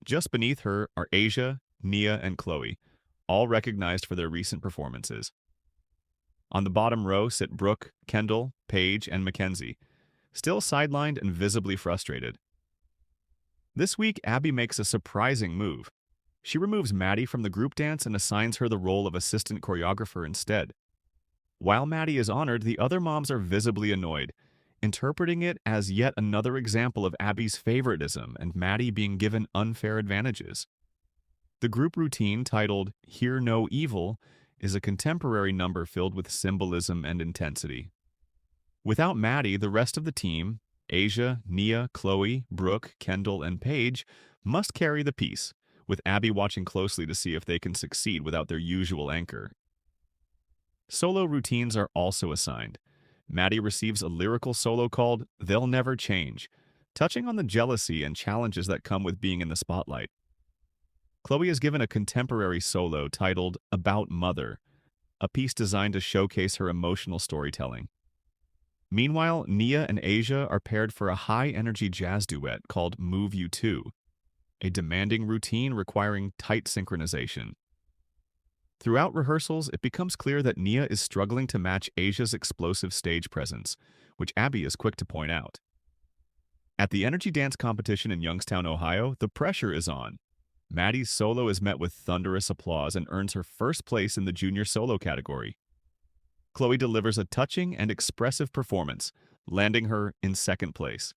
Just beneath her are Asia, Nia, and Chloe, all recognized for their recent performances. On the bottom row sit Brooke, Kendall, Paige, and Mackenzie, still sidelined and visibly frustrated. This week, Abby makes a surprising move. She removes Maddie from the group dance and assigns her the role of assistant choreographer instead. While Maddie is honored, the other moms are visibly annoyed, interpreting it as yet another example of Abby's favoritism and Maddie being given unfair advantages. The group routine, titled Hear No Evil, is a contemporary number filled with symbolism and intensity. Without Maddie, the rest of the team, Asia, Nia, Chloe, Brooke, Kendall, and Paige, must carry the piece, with Abby watching closely to see if they can succeed without their usual anchor. Solo routines are also assigned. Maddie receives a lyrical solo called They'll Never Change, touching on the jealousy and challenges that come with being in the spotlight. Chloe is given a contemporary solo titled About Mother, a piece designed to showcase her emotional storytelling. Meanwhile, Nia and Asia are paired for a high-energy jazz duet called Move You To, a demanding routine requiring tight synchronization. Throughout rehearsals, it becomes clear that Nia is struggling to match Asia's explosive stage presence, which Abby is quick to point out. At the energy dance competition in Youngstown, Ohio, the pressure is on. Maddie's solo is met with thunderous applause and earns her first place in the junior solo category. Chloe delivers a touching and expressive performance, landing her in second place.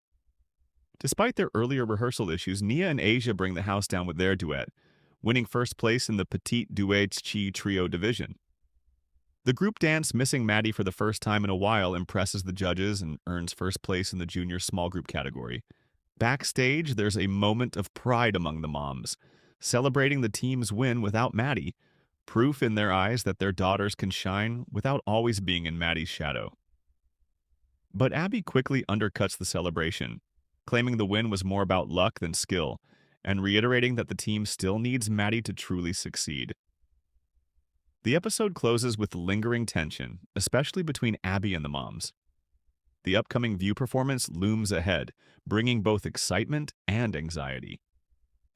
Despite their earlier rehearsal issues, Nia and Asia bring the house down with their duet, winning first place in the Petite Duets Chi Trio division. The group dance, missing Maddie for the first time in a while, impresses the judges and earns first place in the junior small group category. Backstage, there's a moment of pride among the moms, celebrating the team's win without Maddie, proof in their eyes that their daughters can shine without always being in Maddie's shadow. But Abby quickly undercuts the celebration, claiming the win was more about luck than skill, and reiterating that the team still needs Maddie to truly succeed. The episode closes with lingering tension, especially between Abby and the moms. The upcoming View performance looms ahead, bringing both excitement and anxiety.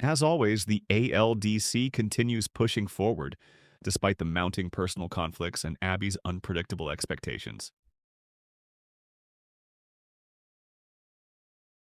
As always, the ALDC continues pushing forward, despite the mounting personal conflicts and Abby's unpredictable expectations.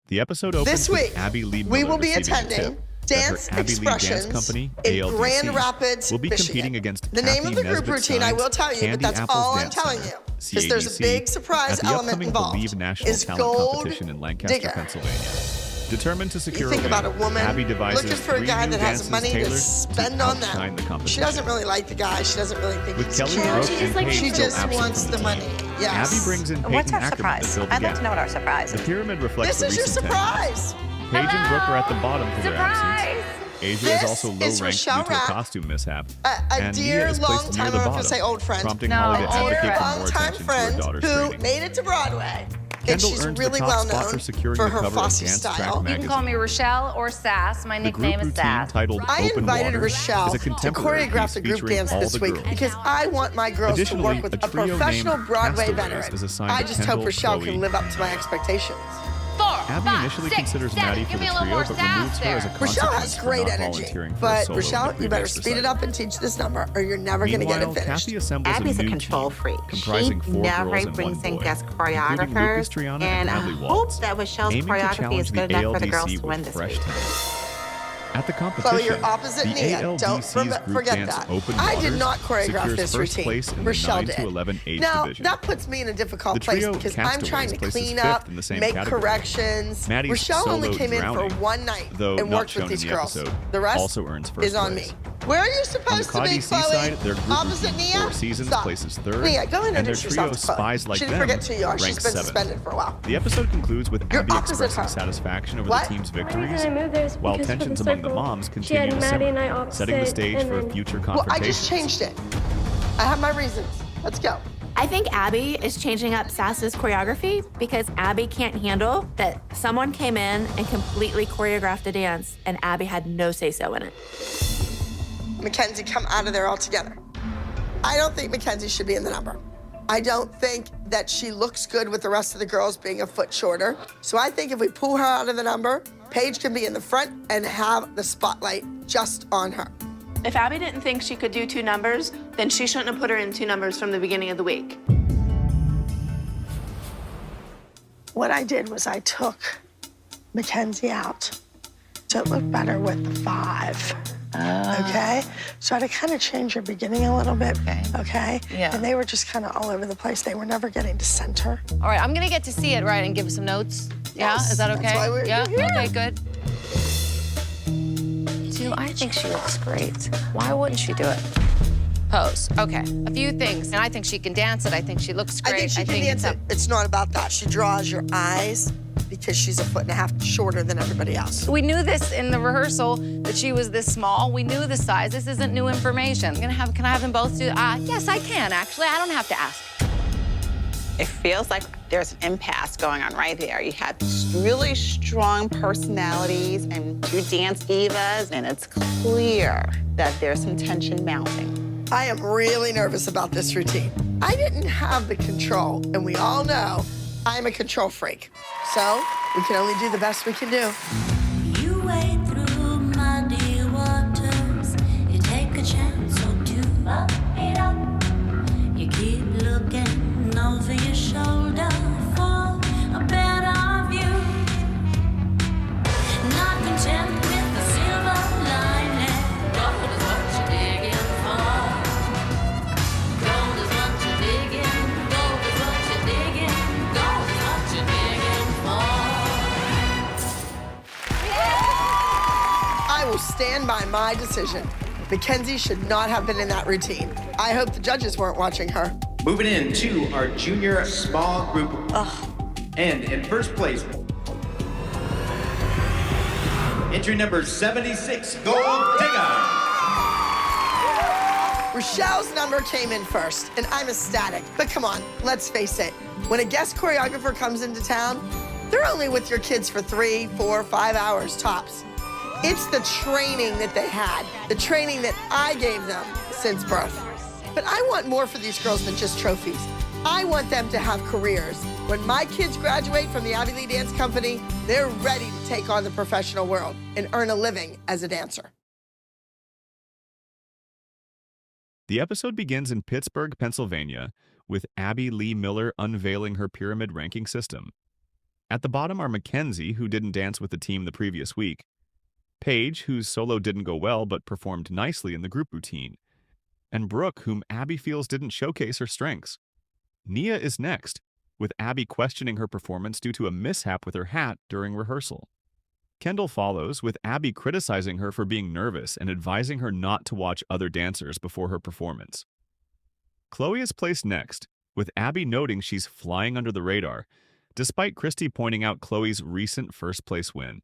The episode opens This week, with Abby Lee we Miller will be receiving a attending tip Dance that her Abby Lee Expressions Dance Company, in ALDC, Grand Rapids, will be Michigan. competing against The name Kathy of the group Nesbitt routine I will tell you, Candy but that's Apple's all I'm Dance telling Center, you. Because there's a big surprise at the element upcoming involved. Believe National Is Talent Gold Competition in Lancaster, Digger. Pennsylvania. Determined to secure You think a about a win, woman Abby devises looking for a 3 guy new that has dances money to tailored spend to on outshine the them. competition. She doesn't really like the guy. She doesn't really think With he's Kelly, cute. Brooke, She and just, like, Paige She still just absent wants from the team, money. Yes. Abby brings in What's Peyton our Ackerman to surprise? fill the I'd like gap. to know what our surprise The is. pyramid reflects This the is your recent tension. surprise. Paige and Brooke are at the bottom for their absence. Asia This is also is low-ranked Rochelle due to a Rapp, costume mishap. A and dear, Nia is long placed near time, the I'm bottom, going to say old friend. prompting No, Holly to old advocate friend. for more Long-time attention to her friend daughter's who training. made it to Broadway. And Kendall she's earns really the top well spot known for securing for the her cover of fussy Dance Track style. You magazine. can call me Rochelle or Sass. My The nickname group is routine, Sass. titled I Open invited Water, Rochelle is a to contemporary choreograph piece the group featuring dance all this the week girls. because I want my girls to Additionally, work with a a trio professional named Broadway Castaways veteran. is assigned I to just hope Kendall, Rochelle Chloe, can live up to my expectations. 4, Abby 5, initially 6, considers 7. Maddie for Give the me a little trio, more but sass removes her as a there. Rochelle consequence has for great not energy, volunteering for a but solo Rochelle, in the you better previous speed it recital. up and teach this number, or you're never going to get it Meanwhile, finished. Kathy assembles Abby's a a new control team, freak. comprising She 4 never girls and 1 brings in boy, guest including Lucas choreographers, Triana and I Bradley hope Waltz, that Rochelle's aiming to choreography challenge is the good enough for the ALDC girls to win with this fresh week. talent. At the competition, Chloe, you're opposite the Nia. Don't ALDC's group forget dance that. Open I Waters did not choreograph secures this first routine. place in Rochelle the 9 to did. 11 age Now, division. that puts me in a difficult The place trio because I'm trying to Castaways places clean fifth up, in the same make category. corrections. Maddie's Rochelle only solo came in drowning, for one night though and not worked shown with these in the girls. episode, The rest also earns first is on place. me. Where are you On the supposed to Caudy be, Chloe? Seaside, their group Opposite routine Nia? 4 seasons Stop. places third, Nia, go and their introduce trio yourself to Chloe. Spies Like She didn't Them forget who you are. She's ranks been 7th. suspended for a while. The episode concludes with You're Abby opposite expressing her. satisfaction over What? the team's The victories, reason I moved there is while because for tensions the among the circle, moms she had continue to Maddie and I simmer, opposite, setting the stage and for then- future Well, I just confrontations. changed it. I have my reasons. Let's go. I think Abby is changing up Sass's choreography because Abby can't handle that someone came in and completely choreographed a dance and Abby had no say-so in it. Mackenzie, come out of there altogether. I don't think Mackenzie should be in the number. I don't think that she looks good with the rest of the girls being a foot shorter. So I think if we pull her out of the number, Paige can be in the front and have the spotlight just on her. If Abby didn't think she could do 2 numbers, then she shouldn't have put her in 2 numbers from the beginning of the week. What I did was I took Mackenzie out so it looked better with the 5. Okay? So I had to kind of change your beginning a little bit. Okay? Yeah. And they were just kind of all over the place. They were never getting to center. All right, I'm gonna get to see it, right, and give some notes. Yeah, Yes, is that that's okay? why we're yeah. here. Okay, good. I think she looks great. Why wouldn't she do it? Pose. Okay. A few things. And I think she can dance it. I think she looks great. I think she can dance it. It's not about that. She draws your eyes because she's a foot and a half shorter than everybody else. We knew this in the rehearsal that she was this small. We knew the size. This isn't new information. Can I have them both do? Yes, I can actually. I don't have to ask. It feels like there's an impasse going on right there. You have really strong personalities and 2 dance divas, and it's clear that there's some tension mounting. I am really nervous about this routine. I didn't have the control, and we all know I'm a control freak. So we can only do the best we can do. You wade through muddy waters. You take a chance or 2. You keep looking over your shoulder for a better view. Not content with the silver lining. Gold is what you're digging for. Gold is what you're digging. Gold is what you're digging. Gold is what you're digging for. I will stand by my decision. Mackenzie should not have been in that routine. I hope the judges weren't watching her. Moving in to our junior small group. And in first place, entry number 76, Gold Digger. Rochelle's number came in first, and I'm ecstatic. But come on, let's face it. When a guest choreographer comes into town, they're only with your kids for 3, 4, 5 hours tops. It's the training that they had, the training that I gave them since birth. But I want more for these girls than just trophies. I want them to have careers. When my kids graduate from the Ivy League Dance Company, they're ready to take on the professional world and earn a living as a dancer. The episode begins in Pittsburgh, Pennsylvania, with Abby Lee Miller unveiling her pyramid ranking system. At the bottom are Mackenzie, who didn't dance with the team the previous week, Paige, whose solo didn't go well but performed nicely in the group routine, and Brooke, whom Abby feels didn't showcase her strengths. Nia is next, with Abby questioning her performance due to a mishap with her hat during rehearsal. Kendall follows, with Abby criticizing her for being nervous and advising her not to watch other dancers before her performance. Chloe is placed next, with Abby noting she's flying under the radar, despite Christy pointing out Chloe's recent first-place win.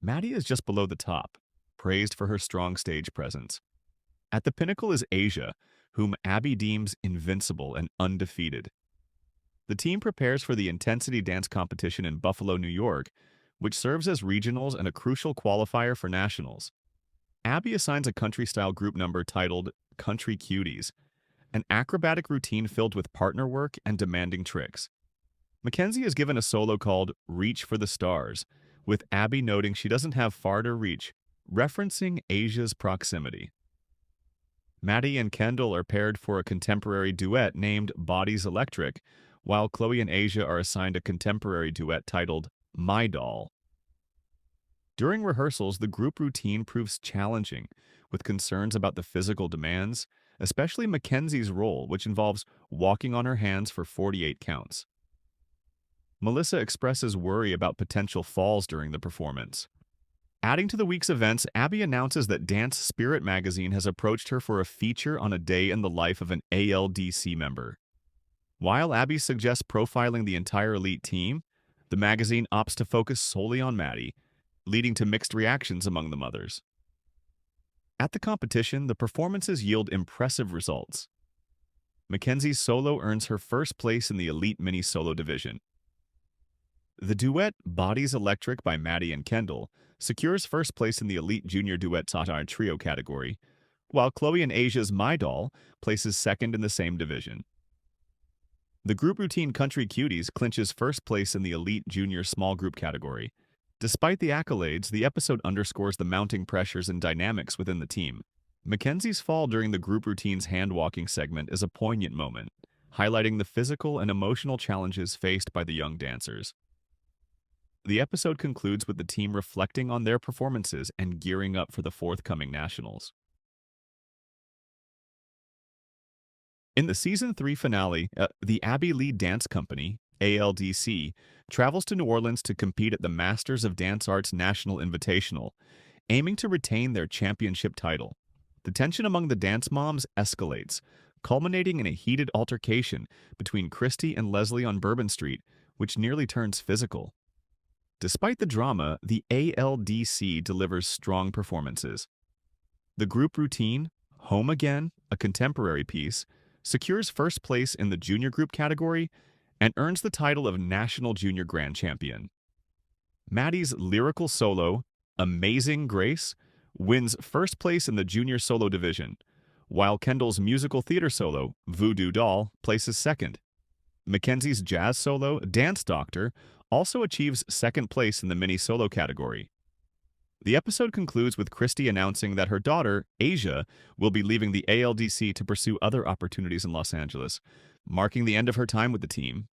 Maddie is just below the top, praised for her strong stage presence. At the pinnacle is Asia, whom Abby deems invincible and undefeated. The team prepares for the Intensity Dance competition in Buffalo, New York, which serves as regionals and a crucial qualifier for nationals. Abby assigns a country-style group number titled Country Cuties, an acrobatic routine filled with partner work and demanding tricks. Mackenzie is given a solo called Reach for the Stars, with Abby noting she doesn't have far to reach, referencing Asia's proximity. Maddie and Kendall are paired for a contemporary duet named Bodies Electric, while Chloe and Asia are assigned a contemporary duet titled My Doll. During rehearsals, the group routine proves challenging, with concerns about the physical demands, especially Mackenzie's role, which involves walking on her hands for 48 counts. Melissa expresses worry about potential falls during the performance. Adding to the week's events, Abby announces that Dance Spirit magazine has approached her for a feature on a day in the life of an ALDC member. While Abby suggests profiling the entire elite team, the magazine opts to focus solely on Maddie, leading to mixed reactions among the mothers. At the competition, the performances yield impressive results. Mackenzie's solo earns her first place in the elite mini solo division. The duet Bodies Electric by Maddie and Kendall secures first place in the elite junior duet Tatar trio category, while Chloe and Asia's My Doll places second in the same division. The group routine Country Cuties clinches first place in the elite junior small group category. Despite the accolades, the episode underscores the mounting pressures and dynamics within the team. Mackenzie's fall during the group routine's hand-walking segment is a poignant moment, highlighting the physical and emotional challenges faced by the young dancers. The episode concludes with the team reflecting on their performances and gearing up for the forthcoming nationals. In the Season 3 finale, the Abby Lee Dance Company, ALDC, travels to New Orleans to compete at the Masters of Dance Arts National Invitational, aiming to retain their championship title. The tension among the dance moms escalates, culminating in a heated altercation between Christy and Leslie on Bourbon Street, which nearly turns physical. Despite the drama, the ALDC delivers strong performances. The group routine, Home Again, a contemporary piece, secures first place in the junior group category and earns the title of National Junior Grand Champion. Maddie's lyrical solo, Amazing Grace, wins first place in the junior solo division, while Kendall's musical theater solo, Voodoo Doll, places second. Mackenzie's jazz solo, Dance Doctor, also achieves second place in the mini solo category. The episode concludes with Christy announcing that her daughter, Asia, will be leaving the ALDC to pursue other opportunities in Los Angeles, marking the end of her time with the team.